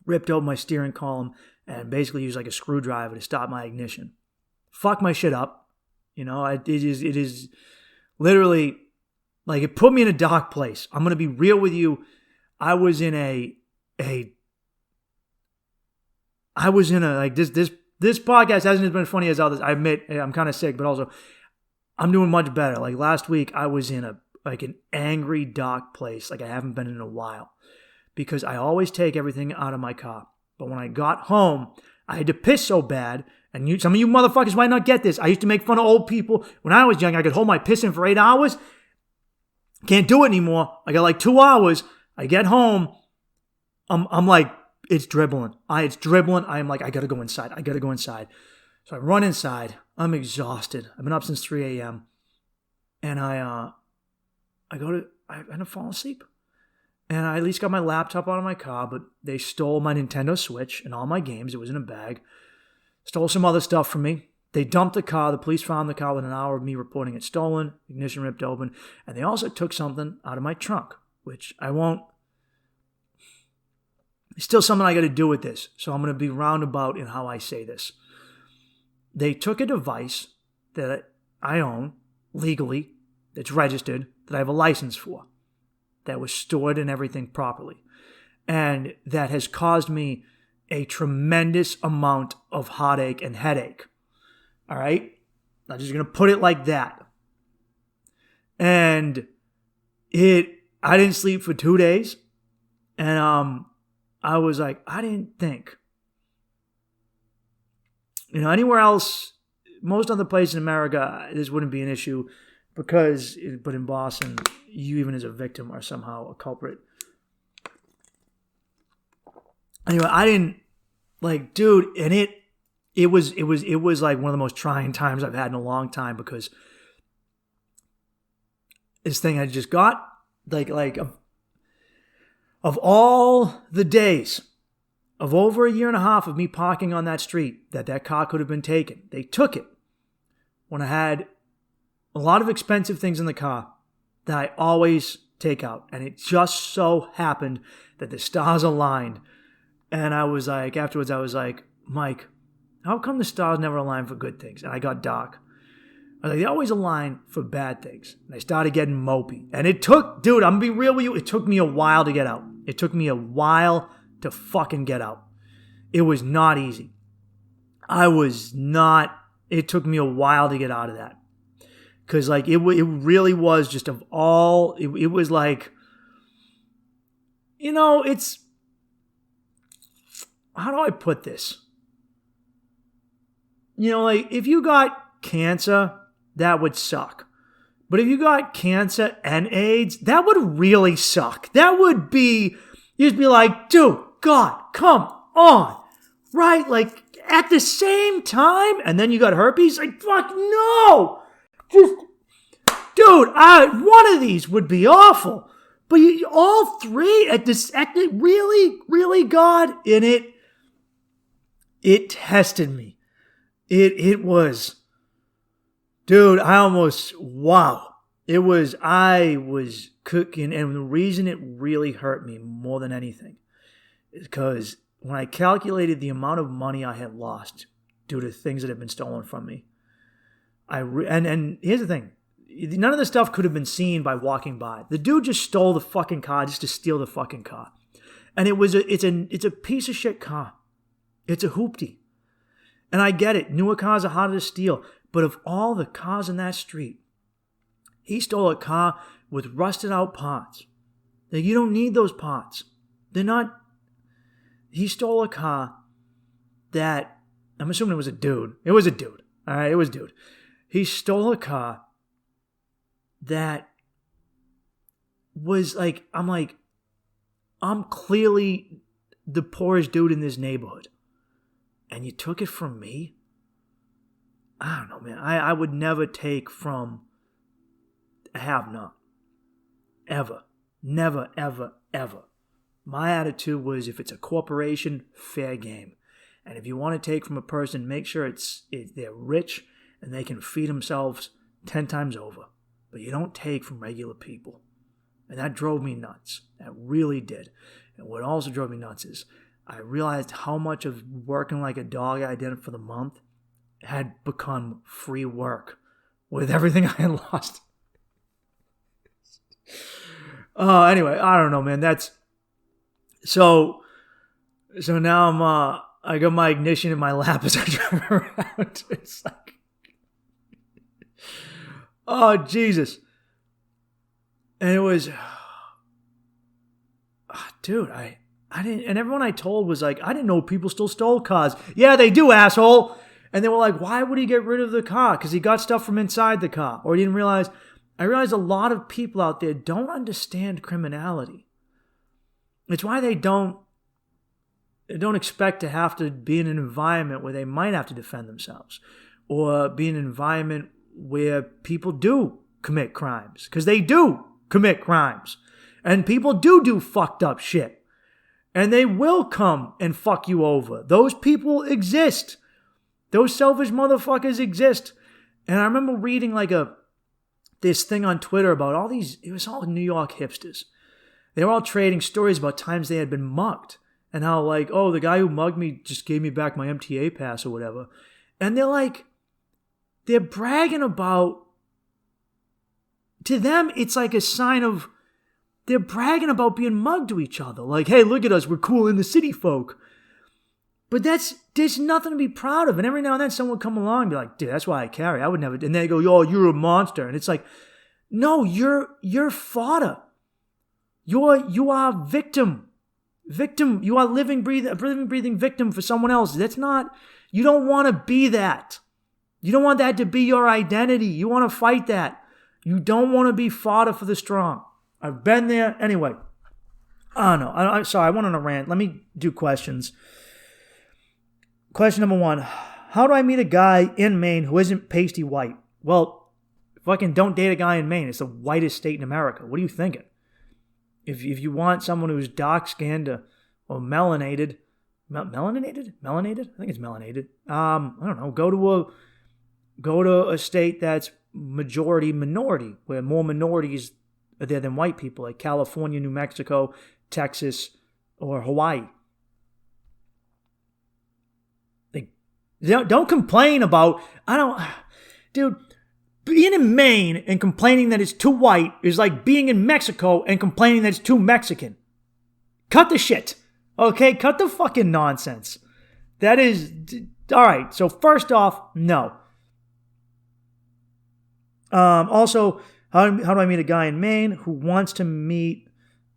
ripped open my steering column, and basically used like a screwdriver to stop my ignition. Fuck my shit up. It is literally, like, it put me in a dark place. I'm going to be real with you. I was in like, this podcast hasn't been funny as others. I admit I'm kind of sick, but also I'm doing much better. Like last week, I was in an angry, dark place like I haven't been in a while, because I always take everything out of my car. But when I got home, I had to piss so bad. And some of you motherfuckers might not get this. I used to make fun of old people. When I was young, I could hold my piss in for 8 hours. Can't do it anymore. I got like 2 hours. I get home. I'm like, it's dribbling. It's dribbling. I am like, I got to go inside. So I run inside. I'm exhausted. I've been up since 3 a.m. And I end up falling asleep. And I at least got my laptop out of my car, but they stole my Nintendo Switch and all my games. It was in a bag. Stole some other stuff from me. They dumped the car. The police found the car within an hour of me reporting it stolen. Ignition ripped open. And they also took something out of my trunk, which I won't. It's still something I got to do with this. So I'm going to be roundabout in how I say this. They took a device that I own legally, that's registered, that I have a license for, that was stored and everything properly. And that has caused me a tremendous amount of heartache and headache. All right? I'm just going to put it like that. And I didn't sleep for 2 days. And I was like, I didn't think. Anywhere else, most other places in America, this wouldn't be an issue, but in Boston, you even as a victim are somehow a culprit. Anyway, I didn't, like, dude, and it was like one of the most trying times I've had in a long time, because this thing I just got, like of all the days of over a year and a half of me parking on that street that car could have been taken, they took it when I had a lot of expensive things in the car that I always take out. And it just so happened that the stars aligned. And I was like, afterwards, I was like, Mike, how come the stars never align for good things? And I got dark. I was like, they always align for bad things. And I started getting mopey. And it took, dude, I'm going to be real with you, it took me a while to get out. It took me a while to fucking get out. It was not easy. It took me a while to get out of that. Because, like, it really was just of all, it was like, it's, how do I put this? like if you got cancer, that would suck. But if you got cancer and AIDS, that would really suck. That would be, you'd be like, dude, God, come on. Right? Like at the same time, and then you got herpes? Like, fuck no! Just, dude, one of these would be awful. But all three really, God, and it tested me. It was, dude, I was cooking, and the reason it really hurt me more than anything is because when I calculated the amount of money I had lost due to things that had been stolen from me, and here's the thing. None of the stuff could have been seen by walking by. The dude just stole the fucking car just to steal the fucking car. And it's a piece of shit car. It's a hoopty. And I get it. Newer cars are harder to steal. But of all the cars in that street, he stole a car with rusted out parts. Like, you don't need those parts. They're not... He stole a car that... I'm assuming it was a dude. It was a dude. All right, it was a dude. He stole a car that was like, I'm clearly the poorest dude in this neighborhood. And you took it from me? I don't know, man. I would never take from a have-not. Ever. Never, ever, ever. My attitude was, if it's a corporation, fair game. And if you want to take from a person, make sure they're rich and they can feed themselves 10 times over. But you don't take from regular people. And that drove me nuts. That really did. And what also drove me nuts is I realized how much of working like a dog I did for the month had become free work with everything I had lost. Anyway, I don't know, man. That's... So now I got my ignition in my lap as I drive around. It's like... Oh, Jesus. And it was... dude, I didn't... And everyone I told was like, I didn't know people still stole cars. Yeah, they do, asshole. And they were like, why would he get rid of the car? Because he got stuff from inside the car. Or he didn't realize... I realized a lot of people out there don't understand criminality. It's why they don't expect to have to be in an environment where they might have to defend themselves. Or be in an environment where people do commit crimes. Because they do commit crimes. And people do fucked up shit. And they will come and fuck you over. Those people exist. Those selfish motherfuckers exist. And I remember reading this thing on Twitter about all these... It was all New York hipsters. They were all trading stories about times they had been mugged. And how the guy who mugged me just gave me back my MTA pass or whatever. And they're bragging about, to them, it's like a sign of, they're bragging about being mugged to each other. Like, hey, look at us, we're cool in the city folk. But there's nothing to be proud of. And every now and then someone would come along and be like, dude, that's why I carry. I would never, and they go, yo, you're a monster. And it's like, no, you're fodder. You are victim. Victim, you are a living, breathing victim for someone else. That's not, you don't want to be that. You don't want that to be your identity. You want to fight that. You don't want to be fodder for the strong. I've been there. Anyway, I don't know. I'm sorry, I went on a rant. Let me do questions. Question number 1. How do I meet a guy in Maine who isn't pasty white? Well, fucking don't date a guy in Maine. It's the whitest state in America. What are you thinking? If you want someone who's dark-skinned or melanated, melanated? I think it's melanated. I don't know. Go to a state that's majority minority, where more minorities are there than white people, like California, New Mexico, Texas, or Hawaii. Don't complain about, dude, being in Maine and complaining that it's too white is like being in Mexico and complaining that it's too Mexican. Cut the shit. Okay? Cut the fucking nonsense. That is, all right. So first off, no. Also, how do I meet a guy in Maine who wants to meet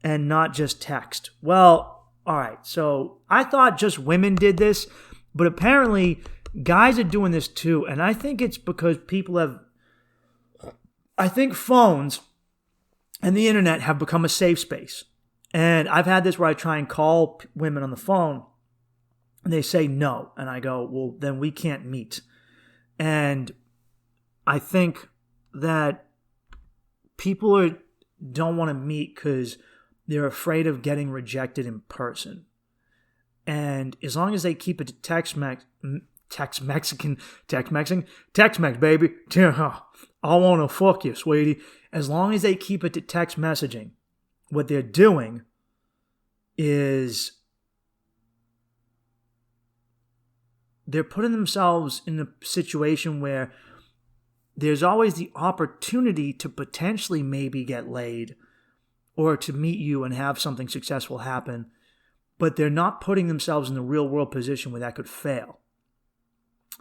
and not just text? Well, all right. So I thought just women did this, but apparently guys are doing this too. And I think it's because I think phones and the internet have become a safe space. And I've had this where I try and call women on the phone and they say no. And I go, well, then we can't meet. And I think that people don't want to meet because they're afraid of getting rejected in person. And as long as they keep it to Text-Mex, baby. I want to fuck you, sweetie. As long as they keep it to text messaging, what they're doing is they're putting themselves in a situation where there's always the opportunity to potentially maybe get laid or to meet you and have something successful happen, but they're not putting themselves in the real world position where that could fail.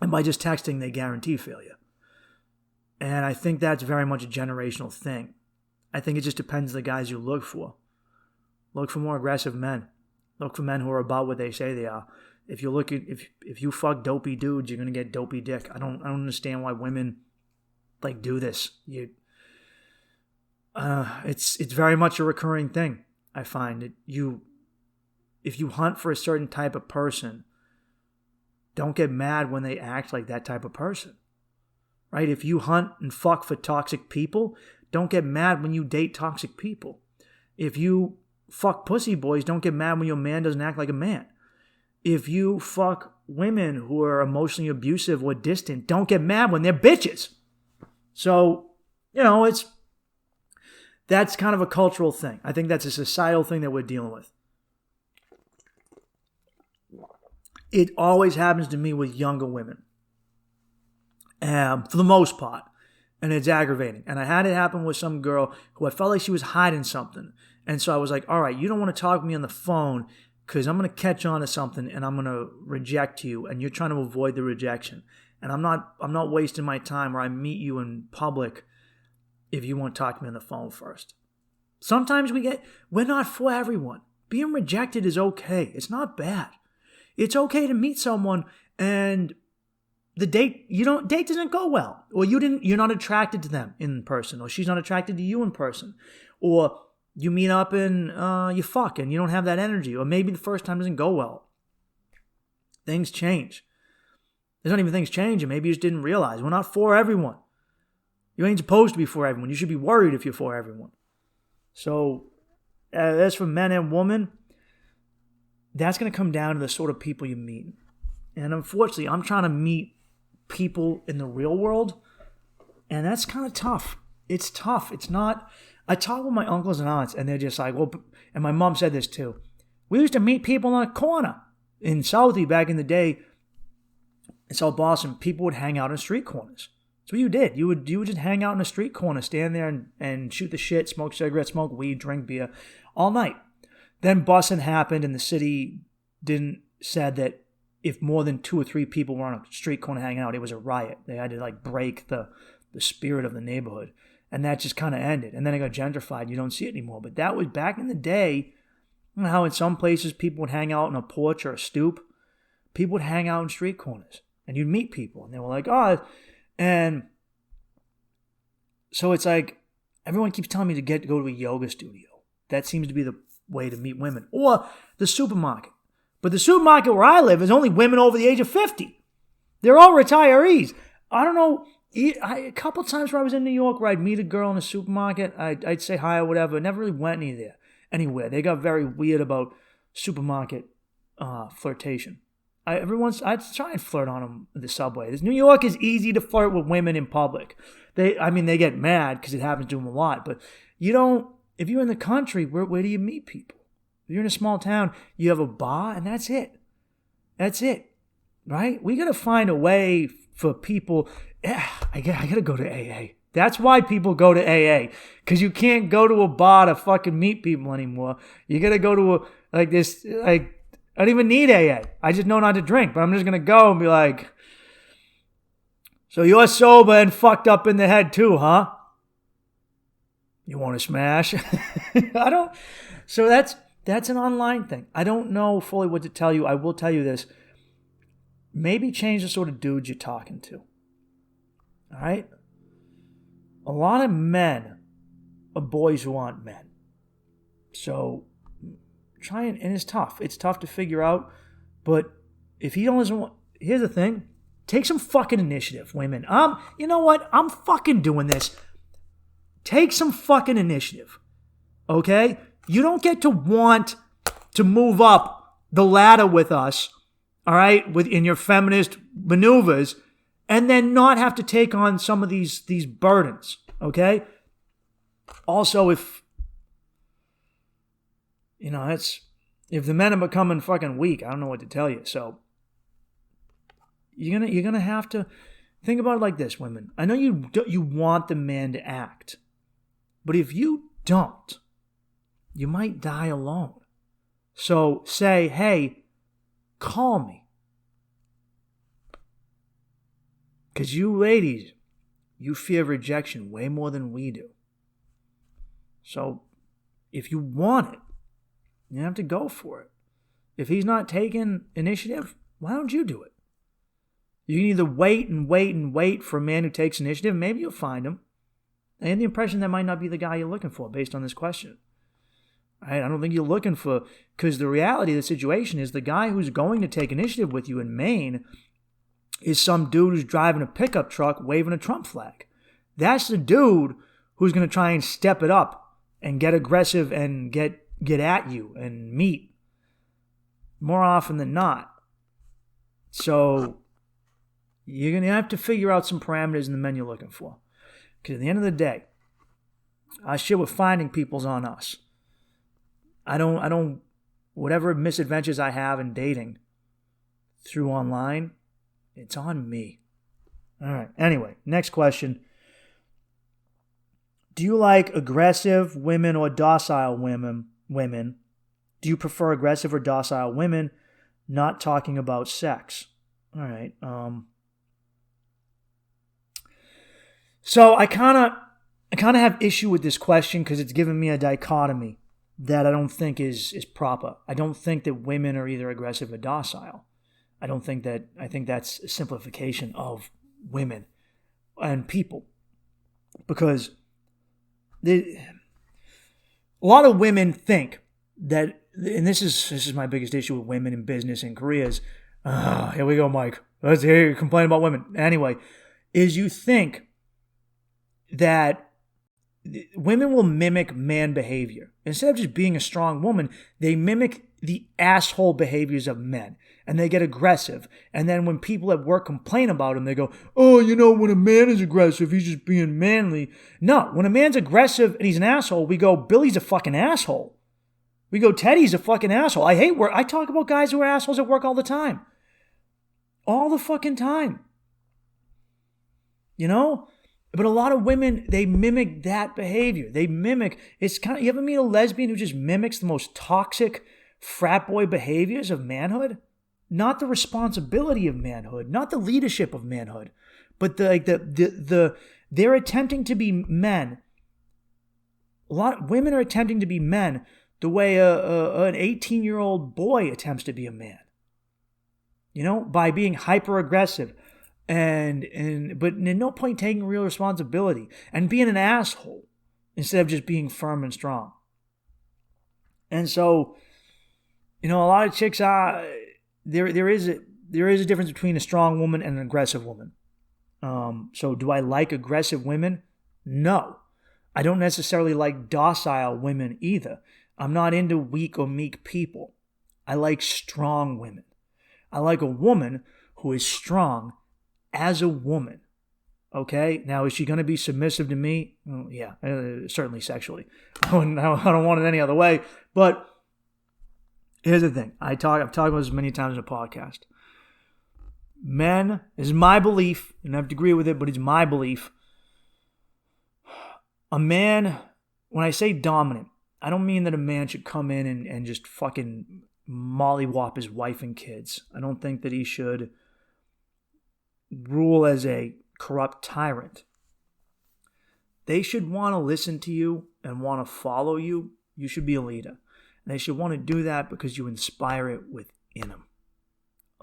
And by just texting, they guarantee failure. And I think that's very much a generational thing. I think it just depends on the guys you look for. Look for more aggressive men. Look for men who are about what they say they are. If you fuck dopey dudes, you're gonna get dopey dick. I don't understand why women do this. It's very much a recurring thing. I find it. If you hunt for a certain type of person, don't get mad when they act like that type of person. Right? If you hunt and fuck for toxic people, don't get mad when you date toxic people. If you fuck pussy boys, don't get mad when your man doesn't act like a man. If you fuck women who are emotionally abusive or distant, don't get mad when they're bitches. So, that's kind of a cultural thing. I think that's a societal thing that we're dealing with. It always happens to me with younger women. For the most part. And it's aggravating. And I had it happen with some girl who I felt like she was hiding something. And so I was like, all right, you don't want to talk to me on the phone because I'm going to catch on to something and I'm going to reject you. And you're trying to avoid the rejection. And I'm not wasting my time where I meet you in public if you won't talk to me on the phone first. Sometimes we're not for everyone. Being rejected is okay. It's not bad. It's okay to meet someone and the date doesn't go well, or you're not attracted to them in person, or she's not attracted to you in person, or you meet up and you fuck and you don't have that energy, or maybe the first time doesn't go well. Things change. There's not even things changing. Maybe you just didn't realize. We're not for everyone. You ain't supposed to be for everyone. You should be worried if you're for everyone. So, as for men and women, that's going to come down to the sort of people you meet. And unfortunately, I'm trying to meet people in the real world, and that's kind of tough. It's tough. It's not. I talk with my uncles and aunts, and they're just like, well, and my mom said this too. We used to meet people on a corner in Southie back in the day. In South Boston, people would hang out in street corners. That's what you did. You would just hang out in a street corner, stand there and shoot the shit, smoke cigarettes, smoke weed, drink beer all night. Then busing happened, and the city said that if more than 2 or 3 people were on a street corner hanging out, it was a riot. They had to break the spirit of the neighborhood. And that just kind of ended. And then it got gentrified. You don't see it anymore. But that was back in the day. You know how in some places people would hang out on a porch or a stoop? People would hang out in street corners. And you'd meet people. And they were like, oh. And so it's like, everyone keeps telling me to go to a yoga studio. That seems to be the way to meet women. Or the supermarket. But the supermarket where I live is only women over the age of 50. They're all retirees. I don't know. A couple times where I was in New York where I'd meet a girl in a supermarket, I'd say hi or whatever. Never really went anywhere. They got very weird about supermarket flirtation. I'd try and flirt on them at the subway. New York is easy to flirt with women in public. They get mad because it happens to them a lot. But you don't. If you're in the country, where do you meet people? If you're in a small town, you have a bar, and that's it. That's it, right? We got to find a way for people. I got to go to AA. That's why people go to AA, because you can't go to a bar to fucking meet people anymore. You got to go to I don't even need AA. I just know not to drink, but I'm just going to go and be like, so you're sober and fucked up in the head too, huh? You want to smash? So that's an online thing. I don't know fully what to tell you. I will tell you this. maybe change the sort of dudes you're talking to. All right? A lot of men are boys who aren't men. So and it's tough. It's tough to figure out. But if he doesn't want, here's the thing. Take some fucking initiative, women. You know what? I'm fucking doing this. Take some fucking initiative. Okay? You don't get to want to move up the ladder with us, all right, in your feminist maneuvers, and then not have to take on some of these burdens, okay? Also, if the men are becoming fucking weak, I don't know what to tell you. So you're gonna have to think about it like this, women. I know you want the man to act, but if you don't, you might die alone. So say, hey, call me. Because you ladies, you fear rejection way more than we do. So if you want it, you have to go for it. If he's not taking initiative, why don't you do it? You can either wait and wait and wait for a man who takes initiative. Maybe you'll find him. I had the impression that might not be the guy you're looking for based on this question. I don't think you're looking for, because the reality of the situation is the guy who's going to take initiative with you in Maine is some dude who's driving a pickup truck waving a Trump flag. That's the dude who's going to try and step it up and get aggressive and get at you and meet more often than not. So you're going to have to figure out some parameters in the men you're looking for. Because at the end of the day, our shit with finding people's on us. I don't, whatever misadventures I have in dating through online, it's on me. All right. Anyway, next question. Do you like aggressive women or docile women? Do you prefer aggressive or docile women? Not talking about sex. All right. So I kind of have issue with this question because it's given me a dichotomy that I don't think is proper. I don't think that women are either aggressive or docile. I think that's a simplification of women and people. Because a lot of women think that, and this is my biggest issue with women in business and careers. Here we go, Mike. Let's hear you complain about women. Anyway, is you think that women will mimic man behavior. Instead of just being a strong woman, they mimic the asshole behaviors of men. And they get aggressive. And then when people at work complain about them, they go, oh, when a man is aggressive, he's just being manly. No, when a man's aggressive and he's an asshole, we go, Billy's a fucking asshole. We go, Teddy's a fucking asshole. I hate work. I talk about guys who are assholes at work all the time. All the fucking time. But a lot of women, they mimic that behavior. You ever meet a lesbian who just mimics the most toxic frat boy behaviors of manhood? Not the responsibility of manhood, not the leadership of manhood, but they're attempting to be men. A lot of women are attempting to be men the way an 18-year-old boy attempts to be a man. By being hyper aggressive. But in no point taking real responsibility and being an asshole instead of just being firm and strong. And so, a lot of chicks are there is a difference between a strong woman and an aggressive woman. So do I like aggressive women? No. I don't necessarily like docile women either. I'm not into weak or meek people. I like strong women. I like a woman who is strong as a woman. Okay? Now, is she going to be submissive to me? Well, yeah, certainly sexually. I don't want it any other way. But here's the thing. I've talked about this many times in a podcast. Men, is my belief, and I have to agree with it, but it's my belief. A man, when I say dominant, I don't mean that a man should come in and just fucking mollywop his wife and kids. I don't think that he should rule as a corrupt tyrant. They should want to listen to you and want to follow you. You should be a leader. And they should want to do that because you inspire it within them.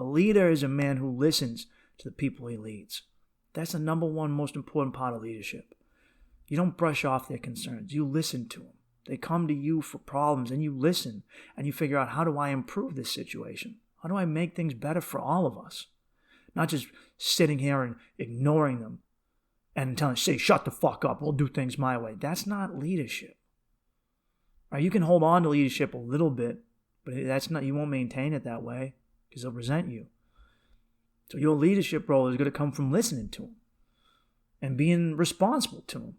A leader is a man who listens to the people he leads. That's the number one most important part of leadership. You don't brush off their concerns. You listen to them. They come to you for problems, and you listen, and you figure out, how do I improve this situation? How do I make things better for all of us? Not just sitting here and ignoring them and telling, say, shut the fuck up, we'll do things my way. That's not leadership. Right? You can hold on to leadership a little bit, but that's not, you won't maintain it that way because they'll resent you. So your leadership role is going to come from listening to them and being responsible to them.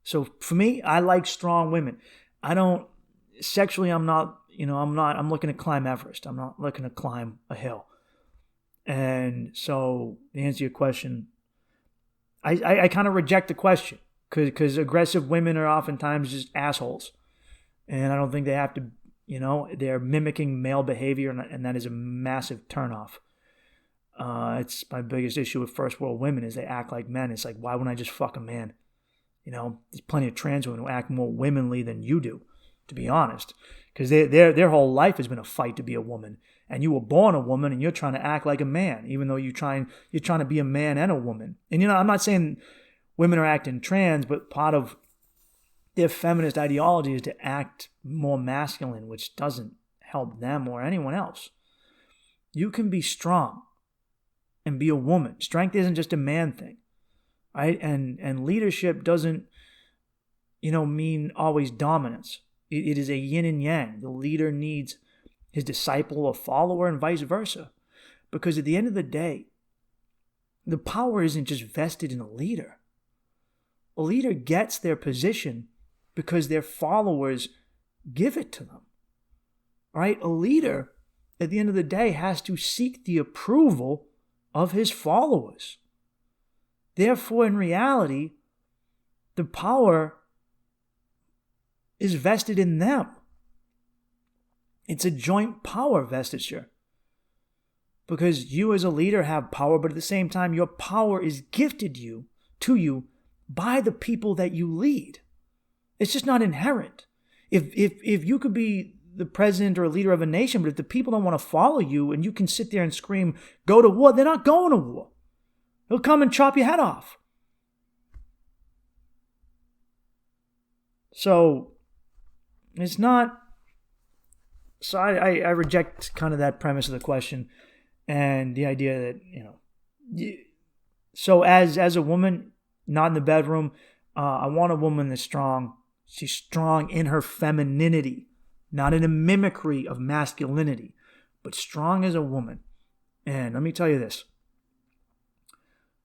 So for me, I like strong women. I'm looking to climb Everest. I'm not looking to climb a hill. And so to answer your question, I kind of reject the question because aggressive women are oftentimes just assholes. And I don't think they have to, they're mimicking male behavior, and that is a massive turnoff. It's my biggest issue with first world women is they act like men. It's like, why wouldn't I just fuck a man? There's plenty of trans women who act more womanly than you do, to be honest. Because their whole life has been a fight to be a woman. And you were born a woman and you're trying to act like a man, even though you're trying to be a man and a woman. And I'm not saying women are acting trans, but part of their feminist ideology is to act more masculine, which doesn't help them or anyone else. You can be strong and be a woman. Strength isn't just a man thing, right? And leadership doesn't, mean always dominance. It is a yin and yang. The leader needs his disciple or follower and vice versa. Because at the end of the day, the power isn't just vested in a leader. A leader gets their position because their followers give it to them, right? A leader, at the end of the day, has to seek the approval of his followers. Therefore, in reality, the power is vested in them. It's a joint power vestiture. Because you as a leader have power, but at the same time, your power is gifted to you by the people that you lead. It's just not inherent. If you could be the president or a leader of a nation, but if the people don't want to follow you and you can sit there and scream, go to war, they're not going to war. They'll come and chop your head off. So it's not. So I reject kind of that premise of the question and the idea that, so as a woman, not in the bedroom, I want a woman that's strong. She's strong in her femininity, not in a mimicry of masculinity, but strong as a woman. And let me tell you this.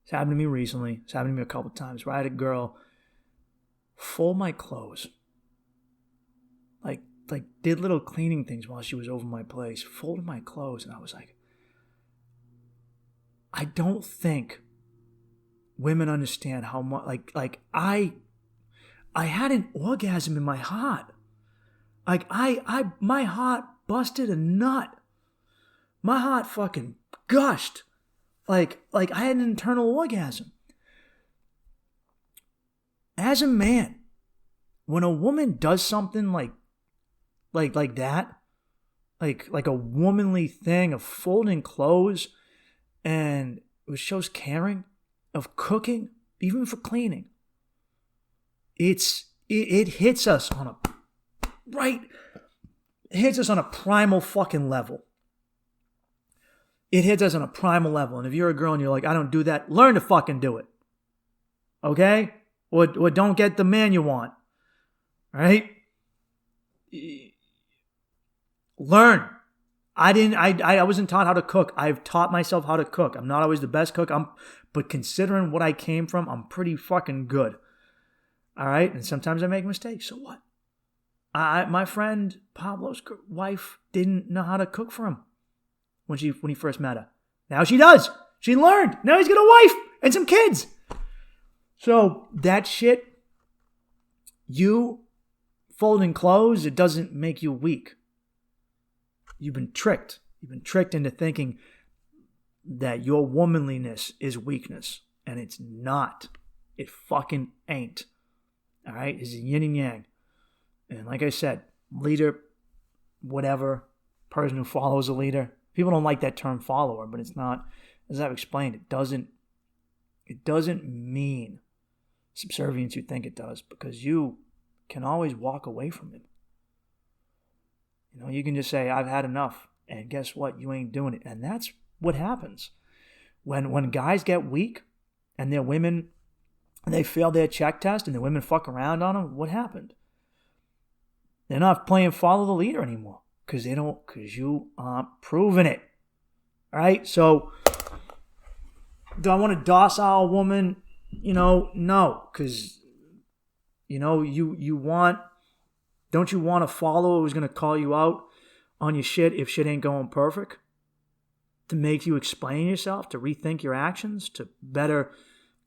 It's happened to me recently. It's happened to me a couple of times where I had a girl fold my clothes. Like did little cleaning things while she was over my place, folded my clothes, and I was like, I don't think women understand how much, like I had an orgasm in my heart. Like my heart busted a nut. My heart fucking gushed. Like I had an internal orgasm. As a man, when a woman does something like that, like a womanly thing of folding clothes, and it shows caring, of cooking, even for cleaning. It hits us on a primal fucking level. It hits us on a primal level. And if you're a girl and you're like, I don't do that, learn to fucking do it. Okay? Or don't get the man you want. Right? Learn. I wasn't taught how to cook. I've taught myself how to cook. I'm not always the best cook. But considering what I came from, I'm pretty fucking good. All right? And sometimes I make mistakes. So what? My friend Pablo's wife didn't know how to cook for him when he first met her. Now she does. She learned. Now he's got a wife and some kids. So that shit, you folding clothes, it doesn't make you weak. You've been tricked. You've been tricked into thinking that your womanliness is weakness. And it's not. It fucking ain't. All right? It's yin and yang. And like I said, leader, whatever, person who follows a leader. People don't like that term follower, but it's not, as I've explained, it doesn't mean subservience you think it does, because you can always walk away from it. You know, you can just say, I've had enough. And guess what? You ain't doing it. And that's what happens. When guys get weak and their women, they fail their check test and the women fuck around on them, what happened? They're not playing follow the leader anymore because you aren't proving it. All right? So, do I want a docile woman? You know, no, because, you know, don't you want a follower who's going to call you out on your shit if shit ain't going perfect? To make you explain yourself, to rethink your actions, to better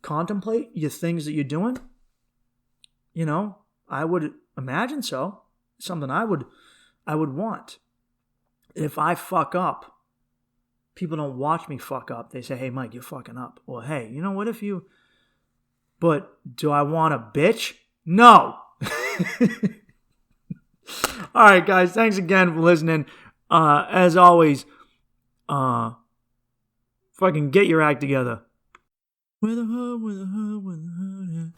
contemplate your things that you're doing? You know, I would imagine so. Something I would want. If I fuck up, people don't watch me fuck up. They say, hey, Mike, you're fucking up. Or, hey, you know what if you... But do I want a bitch? No. All right, guys. Thanks again for listening. As always, fucking get your act together. With a hood, yeah.